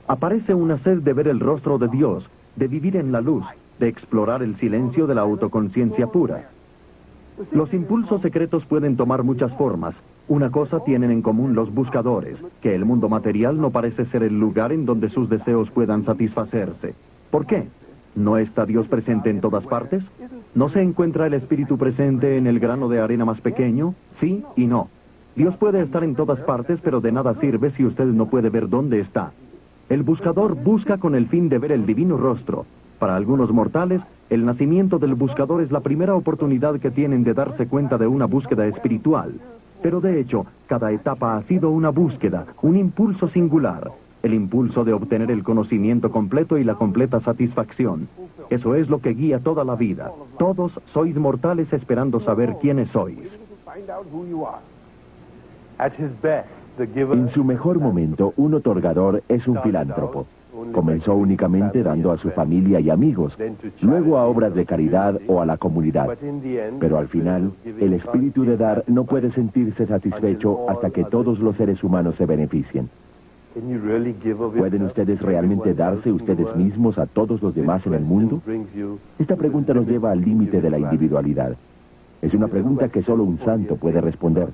Aparece una sed de ver el rostro de Dios, de vivir en la luz, de explorar el silencio de la autoconciencia pura. Los impulsos secretos pueden tomar muchas formas. Una cosa tienen en común los buscadores, que el mundo material no parece ser el lugar en donde sus deseos puedan satisfacerse. ¿Por qué? ¿No está Dios presente en todas partes? ¿No se encuentra el espíritu presente en el grano de arena más pequeño? Sí y no. Dios puede estar en todas partes, pero de nada sirve si usted no puede ver dónde está. El buscador busca con el fin de ver el divino rostro. Para algunos mortales, el nacimiento del buscador es la primera oportunidad que tienen de darse cuenta de una búsqueda espiritual. Pero de hecho, cada etapa ha sido una búsqueda, un impulso singular. El impulso de obtener el conocimiento completo y la completa satisfacción. Eso es lo que guía toda la vida. Todos sois mortales esperando saber quiénes sois. En su mejor momento, un otorgador es un filántropo. Comenzó únicamente dando a su familia y amigos, luego a obras de caridad o a la comunidad. Pero al final, el espíritu de dar no puede sentirse satisfecho hasta que todos los seres humanos se beneficien. ¿Pueden ustedes realmente darse ustedes mismos a todos los demás en el mundo? Esta pregunta nos lleva al límite de la individualidad. Es una pregunta que solo un santo puede responder.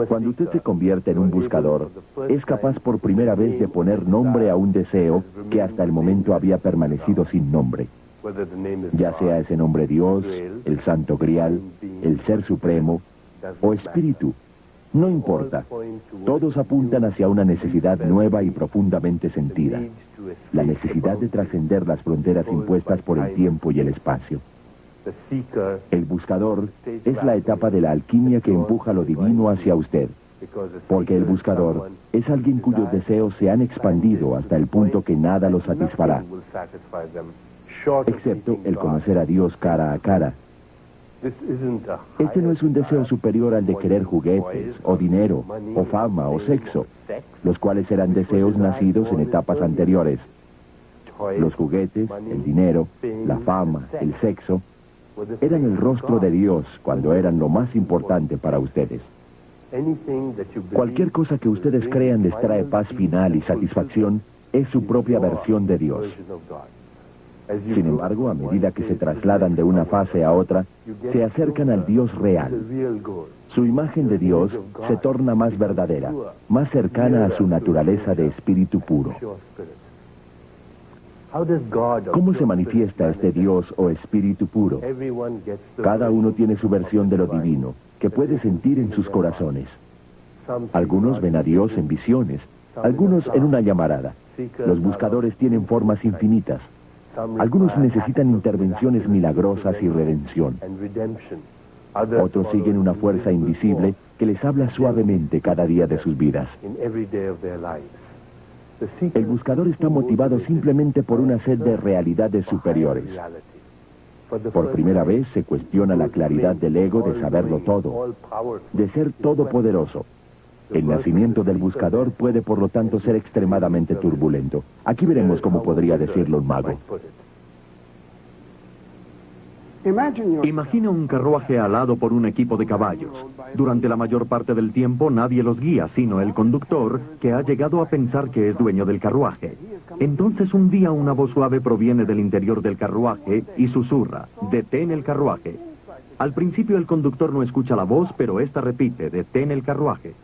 Cuando usted se convierte en un buscador, es capaz por primera vez de poner nombre a un deseo que hasta el momento había permanecido sin nombre. Ya sea ese nombre Dios, el Santo Grial, el Ser Supremo o Espíritu, no importa. Todos apuntan hacia una necesidad nueva y profundamente sentida. La necesidad de trascender las fronteras impuestas por el tiempo y el espacio. El buscador es la etapa de la alquimia que empuja lo divino hacia usted, porque el buscador es alguien cuyos deseos se han expandido hasta el punto que nada los satisfará, excepto el conocer a Dios cara a cara. Este no es un deseo superior al de querer juguetes, o dinero, o fama, o sexo, los cuales eran deseos nacidos en etapas anteriores. Los juguetes, el dinero, la fama, el sexo, eran el rostro de Dios cuando eran lo más importante para ustedes. Cualquier cosa que ustedes crean les trae paz final y satisfacción es su propia versión de Dios. Sin embargo, a medida que se trasladan de una fase a otra, se acercan al Dios real. Su imagen de Dios se torna más verdadera, más cercana a su naturaleza de espíritu puro. ¿Cómo se manifiesta este Dios o espíritu puro? Cada uno tiene su versión de lo divino, que puede sentir en sus corazones. Algunos ven a Dios en visiones, algunos en una llamarada. Los buscadores tienen formas infinitas. Algunos necesitan intervenciones milagrosas y redención. Otros siguen una fuerza invisible que les habla suavemente cada día de sus vidas. El buscador está motivado simplemente por una sed de realidades superiores. Por primera vez se cuestiona la claridad del ego de saberlo todo, de ser todopoderoso. El nacimiento del buscador puede por lo tanto ser extremadamente turbulento. Aquí veremos cómo podría decirlo un mago. Imagina un carruaje alado por un equipo de caballos. Durante la mayor parte del tiempo nadie los guía, sino el conductor, que ha llegado a pensar que es dueño del carruaje. Entonces un día una voz suave proviene del interior del carruaje y susurra: «Detén el carruaje». Al principio el conductor no escucha la voz, pero esta repite: «Detén el carruaje».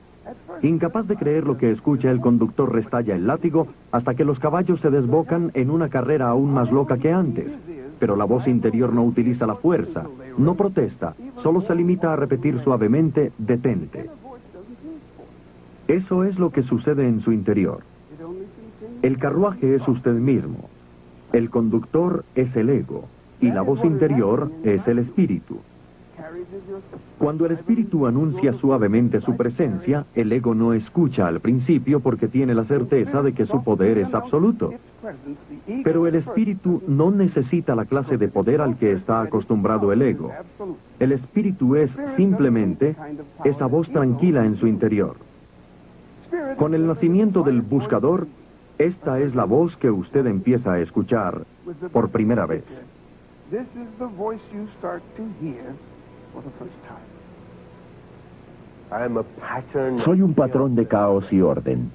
Incapaz de creer lo que escucha, el conductor restalla el látigo hasta que los caballos se desbocan en una carrera aún más loca que antes. Pero la voz interior no utiliza la fuerza, no protesta, solo se limita a repetir suavemente: «Detente». Eso es lo que sucede en su interior. El carruaje es usted mismo, el conductor es el ego, y la voz interior es el espíritu. Cuando el espíritu anuncia suavemente su presencia, el ego no escucha al principio porque tiene la certeza de que su poder es absoluto. Pero el espíritu no necesita la clase de poder al que está acostumbrado el ego. El espíritu es simplemente esa voz tranquila en su interior. Con el nacimiento del buscador, esta es la voz que usted empieza a escuchar por primera vez. Soy un patrón de caos y orden.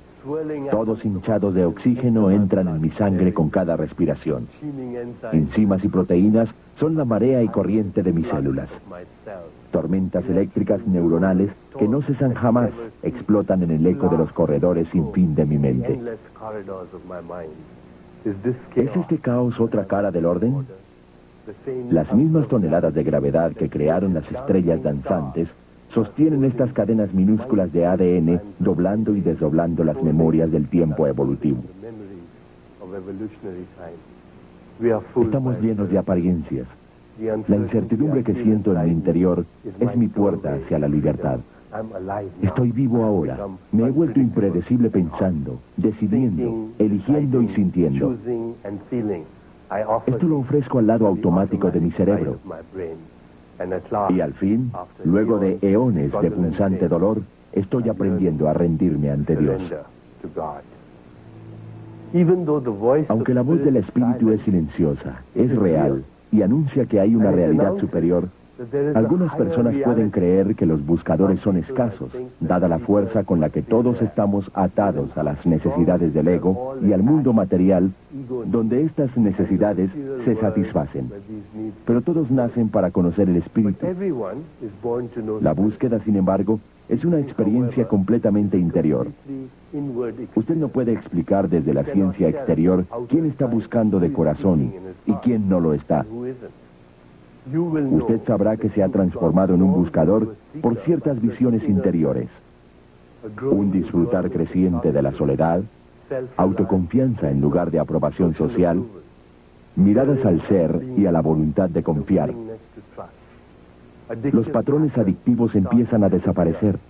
Todos hinchados de oxígeno entran en mi sangre con cada respiración. Enzimas y proteínas son la marea y corriente de mis células. Tormentas eléctricas neuronales que no cesan jamás explotan en el eco de los corredores sin fin de mi mente. ¿Es este caos otra cara del orden? Las mismas toneladas de gravedad que crearon las estrellas danzantes sostienen estas cadenas minúsculas de ADN, doblando y desdoblando las memorias del tiempo evolutivo. Estamos llenos de apariencias. La incertidumbre que siento en mi interior es mi puerta hacia la libertad. Estoy vivo ahora. Me he vuelto impredecible pensando, decidiendo, eligiendo y sintiendo. Esto lo ofrezco al lado automático de mi cerebro. Y al fin, luego de eones de punzante dolor, estoy aprendiendo a rendirme ante Dios. Aunque la voz del Espíritu es silenciosa, es real y anuncia que hay una realidad superior, algunas personas pueden creer que los buscadores son escasos, dada la fuerza con la que todos estamos atados a las necesidades del ego y al mundo material, donde estas necesidades se satisfacen. Pero todos nacen para conocer el Espíritu. La búsqueda, sin embargo, es una experiencia completamente interior. Usted no puede explicar desde la ciencia exterior quién está buscando de corazón y quién no lo está. Usted sabrá que se ha transformado en un buscador por ciertas visiones interiores. Un disfrutar creciente de la soledad, autoconfianza en lugar de aprobación social, miradas al ser y a la voluntad de confiar. Los patrones adictivos empiezan a desaparecer.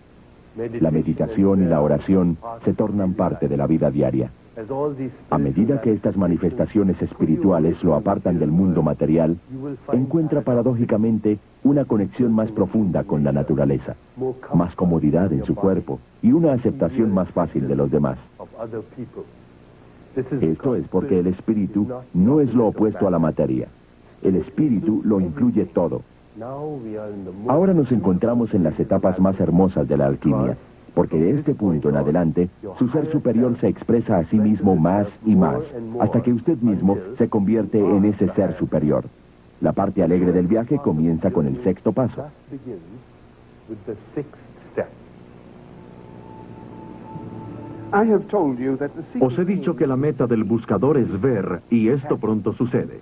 La meditación y la oración se tornan parte de la vida diaria. A medida que estas manifestaciones espirituales lo apartan del mundo material, encuentra paradójicamente una conexión más profunda con la naturaleza, más comodidad en su cuerpo y una aceptación más fácil de los demás. Esto es porque el espíritu no es lo opuesto a la materia. El espíritu lo incluye todo. Ahora nos encontramos en las etapas más hermosas de la alquimia, porque de este punto en adelante, su ser superior se expresa a sí mismo más y más, hasta que usted mismo se convierte en ese ser superior. La parte alegre del viaje comienza con el sexto paso. Os he dicho que la meta del buscador es ver, y esto pronto sucede.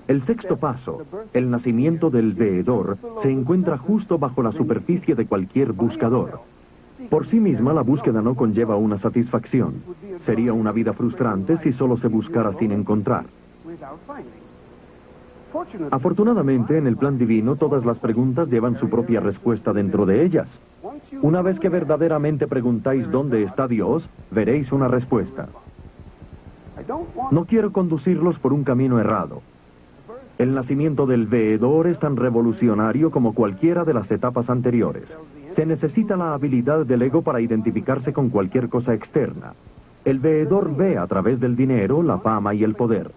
El sexto paso, el nacimiento del veedor, se encuentra justo bajo la superficie de cualquier buscador. Por sí misma, la búsqueda no conlleva una satisfacción. Sería una vida frustrante si solo se buscara sin encontrar. Afortunadamente, en el plan divino, todas las preguntas llevan su propia respuesta dentro de ellas. Una vez que verdaderamente preguntáis dónde está Dios, veréis una respuesta. No quiero conducirlos por un camino errado. El nacimiento del veedor es tan revolucionario como cualquiera de las etapas anteriores. Se necesita la habilidad del ego para identificarse con cualquier cosa externa. El veedor ve a través del dinero, la fama y el poder.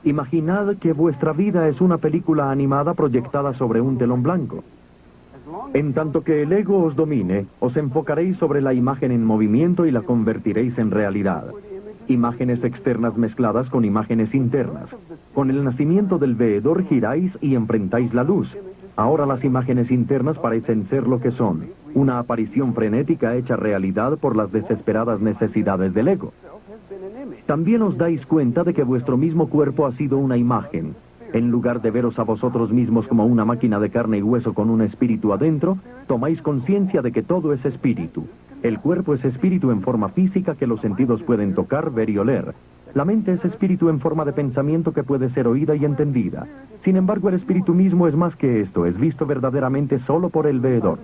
Imaginad que vuestra vida es una película animada proyectada sobre un telón blanco. En tanto que el ego os domine, os enfocaréis sobre la imagen en movimiento y la convertiréis en realidad. Imágenes externas mezcladas con imágenes internas. Con el nacimiento del veedor giráis y enfrentáis la luz. Ahora las imágenes internas parecen ser lo que son, una aparición frenética hecha realidad por las desesperadas necesidades del ego. También os dais cuenta de que vuestro mismo cuerpo ha sido una imagen. En lugar de veros a vosotros mismos como una máquina de carne y hueso con un espíritu adentro, tomáis conciencia de que todo es espíritu. El cuerpo es espíritu en forma física que los sentidos pueden tocar, ver y oler. La mente es espíritu en forma de pensamiento que puede ser oída y entendida. Sin embargo, el espíritu mismo es más que esto, es visto verdaderamente solo por el veedor.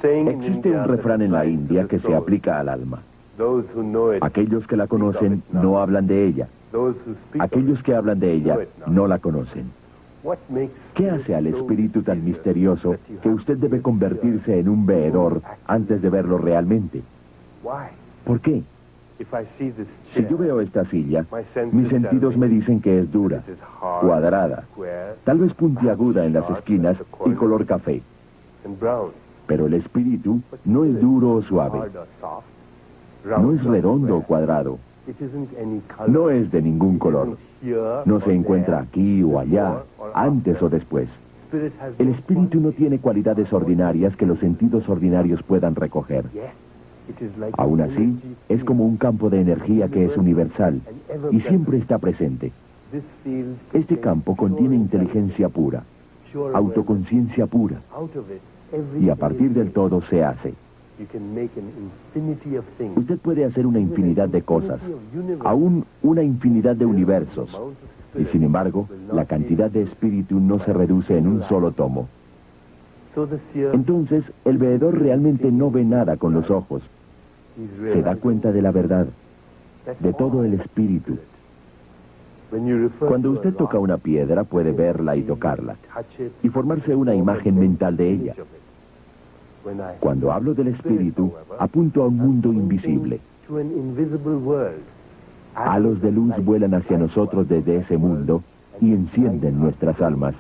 Existe un refrán en la India que se aplica al alma. Aquellos que la conocen no hablan de ella. Aquellos que hablan de ella no la conocen. ¿Qué hace al espíritu tan misterioso que usted debe convertirse en un veedor antes de verlo realmente? ¿Por qué? Si yo veo esta silla, mis sentidos me dicen que es dura, cuadrada, tal vez puntiaguda en las esquinas y color café. Pero el espíritu no es duro o suave. No es redondo o cuadrado. No es de ningún color. No se encuentra aquí o allá, antes o después. El espíritu no tiene cualidades ordinarias que los sentidos ordinarios puedan recoger. Aún así, es como un campo de energía que es universal y siempre está presente. Este campo contiene inteligencia pura, autoconciencia pura, y a partir del todo se hace. Usted puede hacer una infinidad de cosas, aún una infinidad de universos, y sin embargo, la cantidad de espíritu no se reduce en un solo tomo. Entonces, el veedor realmente no ve nada con los ojos. Se da cuenta de la verdad, de todo el espíritu. Cuando usted toca una piedra, puede verla y tocarla, y formarse una imagen mental de ella. Cuando hablo del espíritu, apunto a un mundo invisible. Halos de luz vuelan hacia nosotros desde ese mundo y encienden nuestras almas.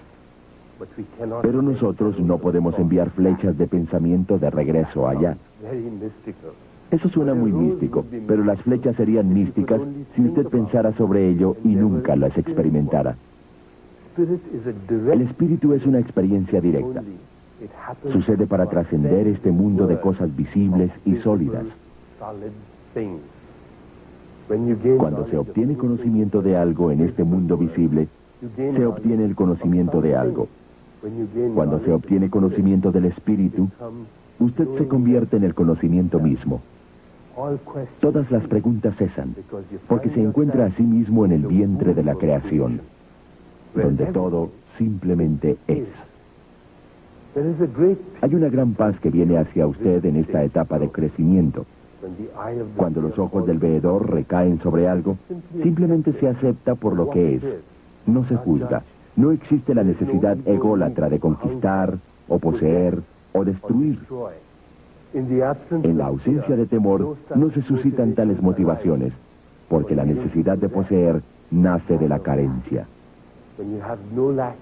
Pero nosotros no podemos enviar flechas de pensamiento de regreso allá. Eso suena muy místico, pero las flechas serían místicas si usted pensara sobre ello y nunca las experimentara. El espíritu es una experiencia directa. Sucede para trascender este mundo de cosas visibles y sólidas. Cuando se obtiene conocimiento de algo en este mundo visible, se obtiene el conocimiento de algo. Cuando se obtiene conocimiento del espíritu, usted se convierte en el conocimiento mismo. Todas las preguntas cesan, porque se encuentra a sí mismo en el vientre de la creación, donde todo simplemente es. Hay una gran paz que viene hacia usted en esta etapa de crecimiento. Cuando los ojos del veedor recaen sobre algo, simplemente se acepta por lo que es. No se juzga. No existe la necesidad ególatra de conquistar, o poseer, o destruir. En la ausencia de temor, no se suscitan tales motivaciones, porque la necesidad de poseer nace de la carencia.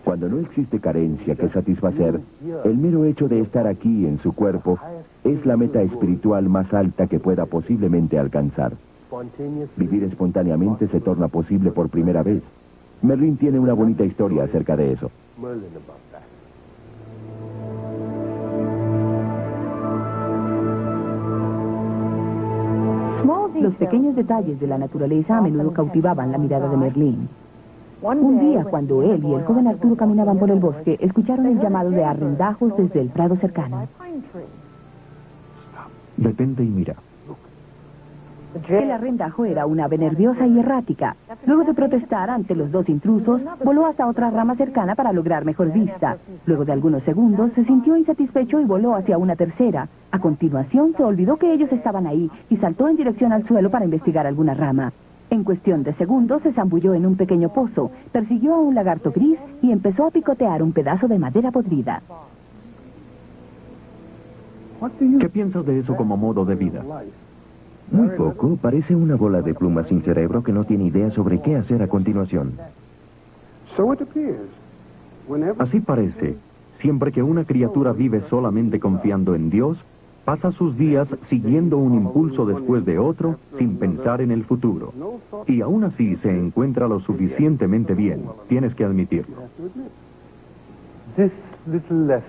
Cuando no existe carencia que satisfacer, el mero hecho de estar aquí en su cuerpo es la meta espiritual más alta que pueda posiblemente alcanzar. Vivir espontáneamente se torna posible por primera vez. Merlín tiene una bonita historia acerca de eso. Los pequeños detalles de la naturaleza a menudo cautivaban la mirada de Merlín. Un día, cuando él y el joven Arturo caminaban por el bosque, escucharon el llamado de arrendajos desde el prado cercano. Detente y mira. El arrendajo era una ave nerviosa y errática. Luego de protestar ante los dos intrusos, voló hasta otra rama cercana para lograr mejor vista. Luego de algunos segundos, se sintió insatisfecho y voló hacia una tercera. A continuación, se olvidó que ellos estaban ahí y saltó en dirección al suelo para investigar alguna rama. En cuestión de segundos se zambulló en un pequeño pozo, persiguió a un lagarto gris y empezó a picotear un pedazo de madera podrida. ¿Qué piensas de eso como modo de vida? Muy poco, parece una bola de plumas sin cerebro que no tiene idea sobre qué hacer a continuación. Así parece. Siempre que una criatura vive solamente confiando en Dios, pasa sus días siguiendo un impulso después de otro, sin pensar en el futuro. Y aún así se encuentra lo suficientemente bien, tienes que admitirlo.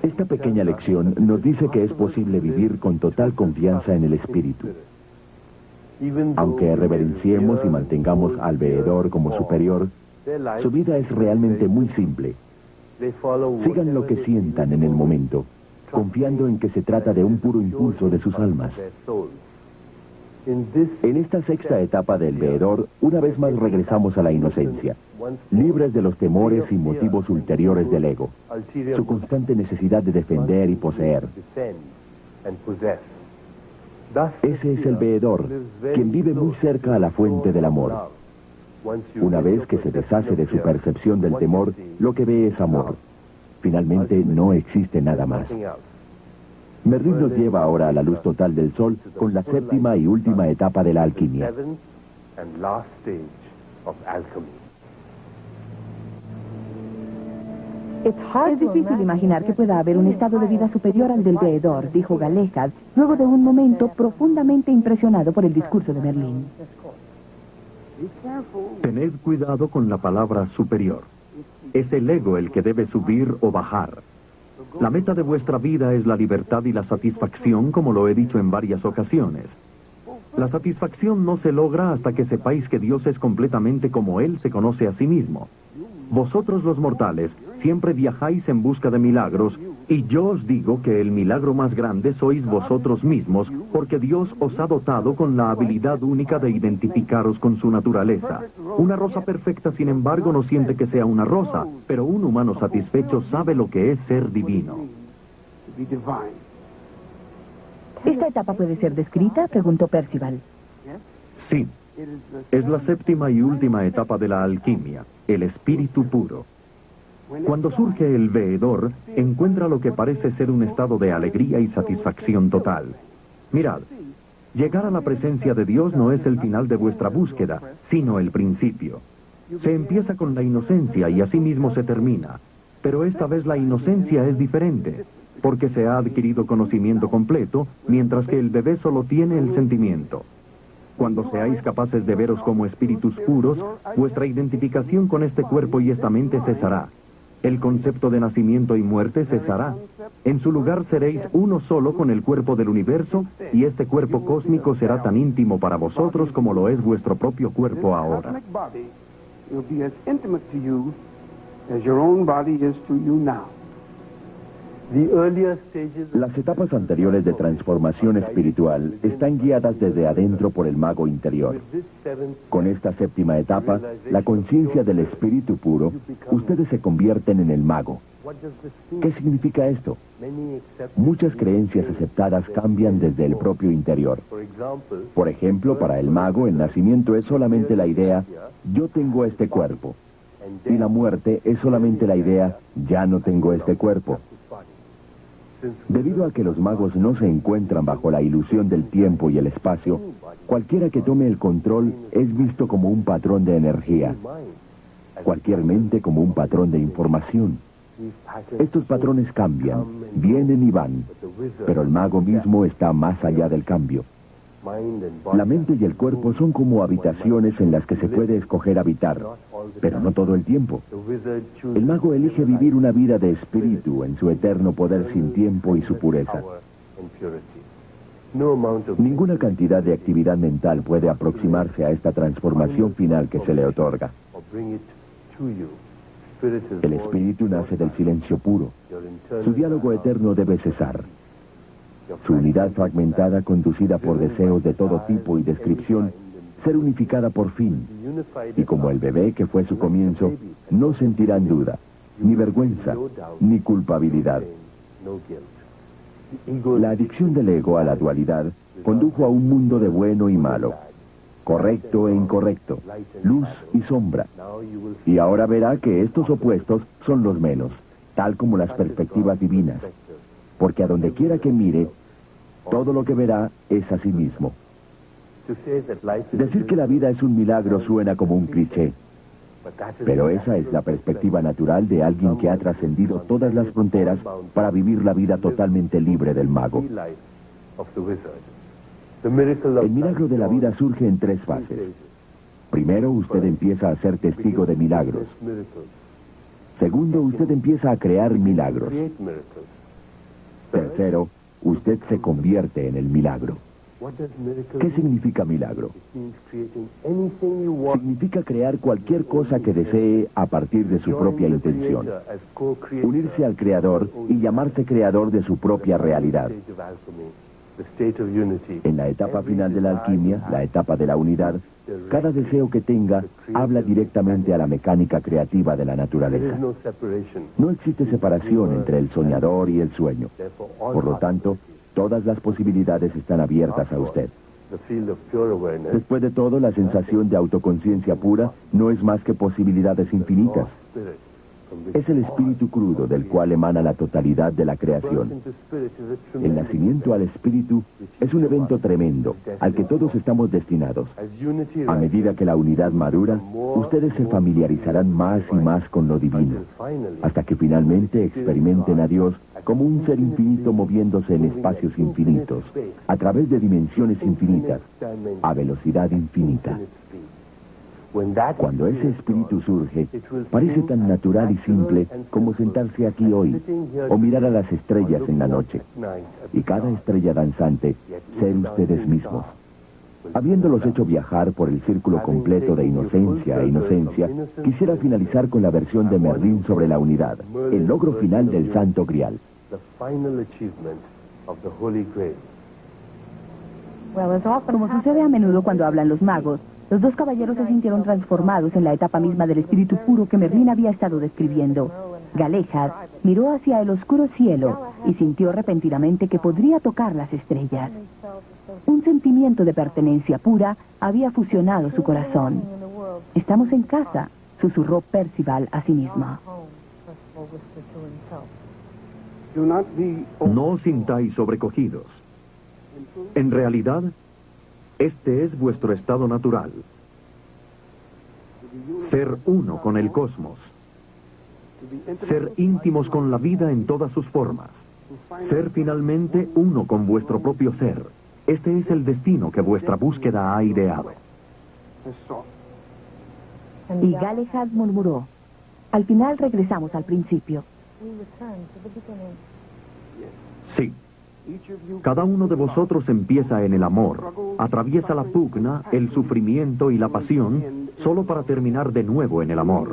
Esta pequeña lección nos dice que es posible vivir con total confianza en el Espíritu. Aunque reverenciemos y mantengamos al veedor como superior, su vida es realmente muy simple. Sigan lo que sientan en el momento, confiando en que se trata de un puro impulso de sus almas. En esta sexta etapa del veedor, una vez más regresamos a la inocencia, libres de los temores y motivos ulteriores del ego, su constante necesidad de defender y poseer. Ese es el veedor, quien vive muy cerca a la fuente del amor. Una vez que se deshace de su percepción del temor, lo que ve es amor. Finalmente, no existe nada más. Merlín nos lleva ahora a la luz total del sol con la séptima y última etapa de la alquimia. Es difícil imaginar que pueda haber un estado de vida superior al del veedor, dijo Galahad, luego de un momento profundamente impresionado por el discurso de Merlín. Tened cuidado con la palabra superior. Es el ego el que debe subir o bajar. La meta de vuestra vida es la libertad y la satisfacción, como lo he dicho en varias ocasiones. La satisfacción no se logra hasta que sepáis que Dios es completamente como Él se conoce a sí mismo. Vosotros los mortales siempre viajáis en busca de milagros, y yo os digo que el milagro más grande sois vosotros mismos, porque Dios os ha dotado con la habilidad única de identificaros con su naturaleza. Una rosa perfecta, sin embargo, no siente que sea una rosa, pero un humano satisfecho sabe lo que es ser divino. ¿Esta etapa puede ser descrita?, preguntó Percival. Sí, es la séptima y última etapa de la alquimia, el espíritu puro. Cuando surge el veedor, encuentra lo que parece ser un estado de alegría y satisfacción total. Mirad, llegar a la presencia de Dios no es el final de vuestra búsqueda, sino el principio. Se empieza con la inocencia y así mismo se termina. Pero esta vez la inocencia es diferente, porque se ha adquirido conocimiento completo, mientras que el bebé solo tiene el sentimiento. Cuando seáis capaces de veros como espíritus puros, vuestra identificación con este cuerpo y esta mente cesará. El concepto de nacimiento y muerte cesará. En su lugar seréis uno solo con el cuerpo del universo, y este cuerpo cósmico será tan íntimo para vosotros como lo es vuestro propio cuerpo ahora. Las etapas anteriores de transformación espiritual están guiadas desde adentro por el mago interior. Con esta séptima etapa, la conciencia del espíritu puro, ustedes se convierten en el mago. ¿Qué significa esto? Muchas creencias aceptadas cambian desde el propio interior. Por ejemplo, para el mago, el nacimiento es solamente la idea, yo tengo este cuerpo. Y la muerte es solamente la idea, ya no tengo este cuerpo. Debido a que los magos no se encuentran bajo la ilusión del tiempo y el espacio, cualquiera que tome el control es visto como un patrón de energía, cualquier mente como un patrón de información. Estos patrones cambian, vienen y van, pero el mago mismo está más allá del cambio. La mente y el cuerpo son como habitaciones en las que se puede escoger habitar, pero no todo el tiempo. El mago elige vivir una vida de espíritu en su eterno poder sin tiempo y su pureza. Ninguna cantidad de actividad mental puede aproximarse a esta transformación final que se le otorga. El espíritu nace del silencio puro. Su diálogo eterno debe cesar. Su unidad fragmentada, conducida por deseos de todo tipo y descripción, ser unificada por fin. Y como el bebé que fue su comienzo, no sentirán duda, ni vergüenza, ni culpabilidad. La adicción del ego a la dualidad condujo a un mundo de bueno y malo. correcto e incorrecto, luz y sombra. Y ahora verá que estos opuestos son los menos, tal como las perspectivas divinas, porque a donde quiera que mire, todo lo que verá es a sí mismo. Decir que la vida es un milagro suena como un cliché, pero esa es la perspectiva natural de alguien que ha trascendido todas las fronteras para vivir la vida totalmente libre del mago. El milagro de la vida surge en 3 fases. Primero, usted empieza a ser testigo de milagros. Segundo, usted empieza a crear milagros. Tercero, usted se convierte en el milagro. ¿Qué significa milagro? Significa crear cualquier cosa que desee a partir de su propia intención. Unirse al Creador y llamarse creador de su propia realidad. En la etapa final de la alquimia, la etapa de la unidad, cada deseo que tenga habla directamente a la mecánica creativa de la naturaleza. No existe separación entre el soñador y el sueño. Por lo tanto, todas las posibilidades están abiertas a usted. Después de todo, la sensación de autoconciencia pura no es más que posibilidades infinitas. Es el espíritu crudo del cual emana la totalidad de la creación. El nacimiento al espíritu es un evento tremendo, al que todos estamos destinados. A medida que la unidad madura, ustedes se familiarizarán más y más con lo divino, hasta que finalmente experimenten a Dios como un ser infinito moviéndose en espacios infinitos, a través de dimensiones infinitas, a velocidad infinita. Cuando ese espíritu surge, parece tan natural y simple como sentarse aquí hoy o mirar a las estrellas en la noche. Y cada estrella danzante, ser ustedes mismos. Habiéndolos hecho viajar por el círculo completo de inocencia e inocencia, quisiera finalizar con la versión de Merlín sobre la unidad, el logro final del Santo Grial. Como sucede a menudo cuando hablan los magos, los 2 caballeros se sintieron transformados en la etapa misma del espíritu puro que Merlín había estado describiendo. Galahad miró hacia el oscuro cielo y sintió repentinamente que podría tocar las estrellas. Un sentimiento de pertenencia pura había fusionado su corazón. «Estamos en casa», susurró Percival a sí misma. No os sintáis sobrecogidos. En realidad, este es vuestro estado natural. Ser uno con el cosmos. Ser íntimos con la vida en todas sus formas. Ser finalmente uno con vuestro propio ser. Este es el destino que vuestra búsqueda ha ideado. Y Galahad murmuró: «Al final regresamos al principio». Sí. Cada uno de vosotros empieza en el amor, atraviesa la pugna, el sufrimiento y la pasión, solo para terminar de nuevo en el amor.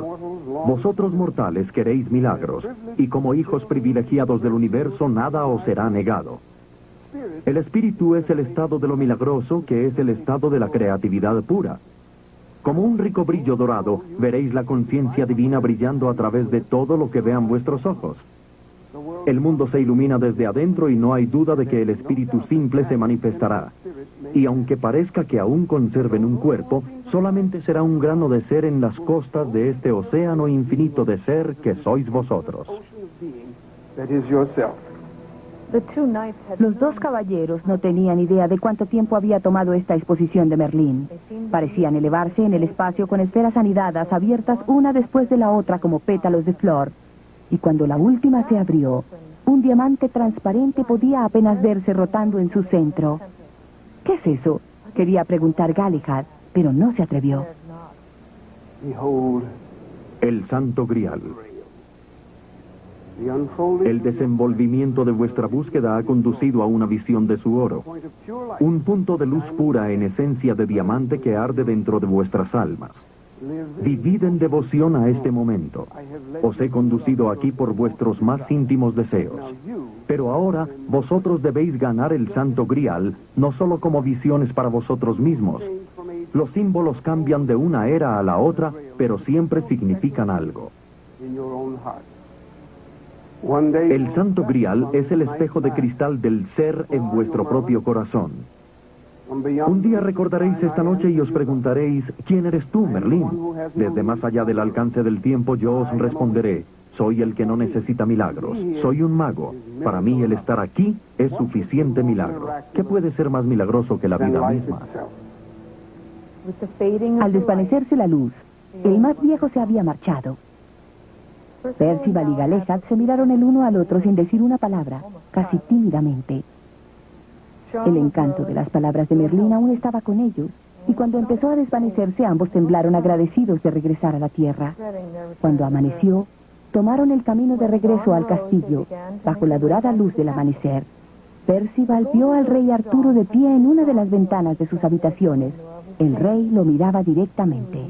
Vosotros mortales queréis milagros, y como hijos privilegiados del universo nada os será negado. El espíritu es el estado de lo milagroso, que es el estado de la creatividad pura. Como un rico brillo dorado, veréis la conciencia divina brillando a través de todo lo que vean vuestros ojos. El mundo se ilumina desde adentro y no hay duda de que el espíritu simple se manifestará. Y aunque parezca que aún conserven un cuerpo, solamente será un grano de ser en las costas de este océano infinito de ser que sois vosotros. Los 2 caballeros no tenían idea de cuánto tiempo había tomado esta exposición de Merlín. Parecían elevarse en el espacio con esferas anidadas abiertas una después de la otra como pétalos de flor. Y cuando la última se abrió, un diamante transparente podía apenas verse rotando en su centro. «¿Qué es eso?», quería preguntar Galahad, pero no se atrevió. El Santo Grial. El desenvolvimiento de vuestra búsqueda ha conducido a una visión de su oro. Un punto de luz pura en esencia de diamante que arde dentro de vuestras almas. Vivid en devoción a este momento. Os he conducido aquí por vuestros más íntimos deseos. Pero ahora vosotros debéis ganar el Santo Grial, no solo como visiones para vosotros mismos. Los símbolos cambian de una era a la otra, pero siempre significan algo. El Santo Grial es el espejo de cristal del ser en vuestro propio corazón. Un día recordaréis esta noche y os preguntaréis, ¿quién eres tú, Merlín? Desde más allá del alcance del tiempo yo os responderé, soy el que no necesita milagros, soy un mago. Para mí el estar aquí es suficiente milagro. ¿Qué puede ser más milagroso que la vida misma? Al desvanecerse la luz, el más viejo se había marchado. Percival y Galahad se miraron el uno al otro sin decir una palabra, casi tímidamente. El encanto de las palabras de Merlín aún estaba con ellos, y cuando empezó a desvanecerse ambos temblaron agradecidos de regresar a la tierra. Cuando amaneció, tomaron el camino de regreso al castillo, bajo la dorada luz del amanecer. Percival vio al rey Arturo de pie en una de las ventanas de sus habitaciones. El rey lo miraba directamente.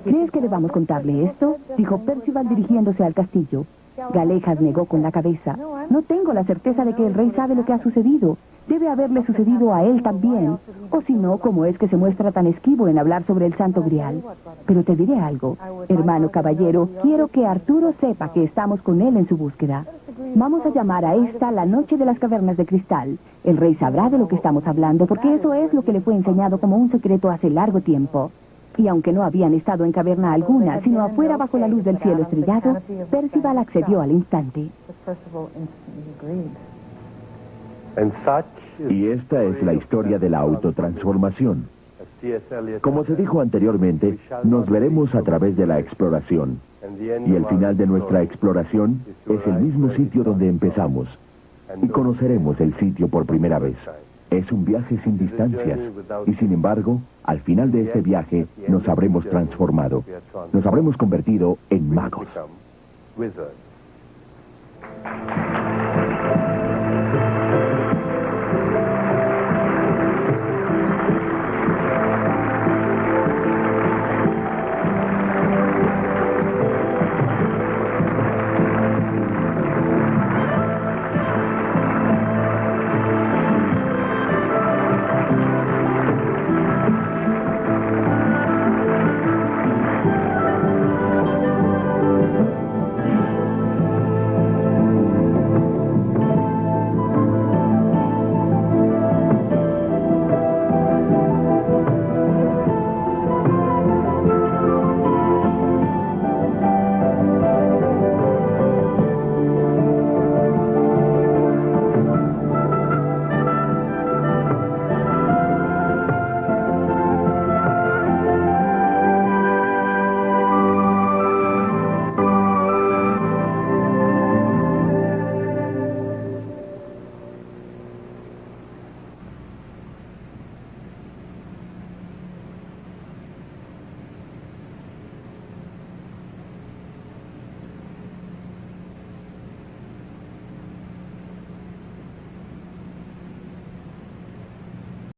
¿Crees que debamos contarle esto?, dijo Percival dirigiéndose al castillo. Galahad negó con la cabeza. No tengo la certeza de que el rey sabe lo que ha sucedido. Debe haberle sucedido a él también. O si no, ¿cómo es que se muestra tan esquivo en hablar sobre el Santo Grial? Pero te diré algo, hermano caballero, quiero que Arturo sepa que estamos con él en su búsqueda. Vamos a llamar a esta la Noche de las Cavernas de Cristal. El rey sabrá de lo que estamos hablando, porque eso es lo que le fue enseñado como un secreto hace largo tiempo. Y aunque no habían estado en caverna alguna, sino afuera bajo la luz del cielo estrellado, Percival accedió al instante. Y esta es la historia de la autotransformación. Como se dijo anteriormente, nos veremos a través de la exploración. Y el final de nuestra exploración es el mismo sitio donde empezamos. Y conoceremos el sitio por primera vez. Es un viaje sin distancias. Y sin embargo, al final de este viaje nos habremos transformado. Nos habremos convertido en magos.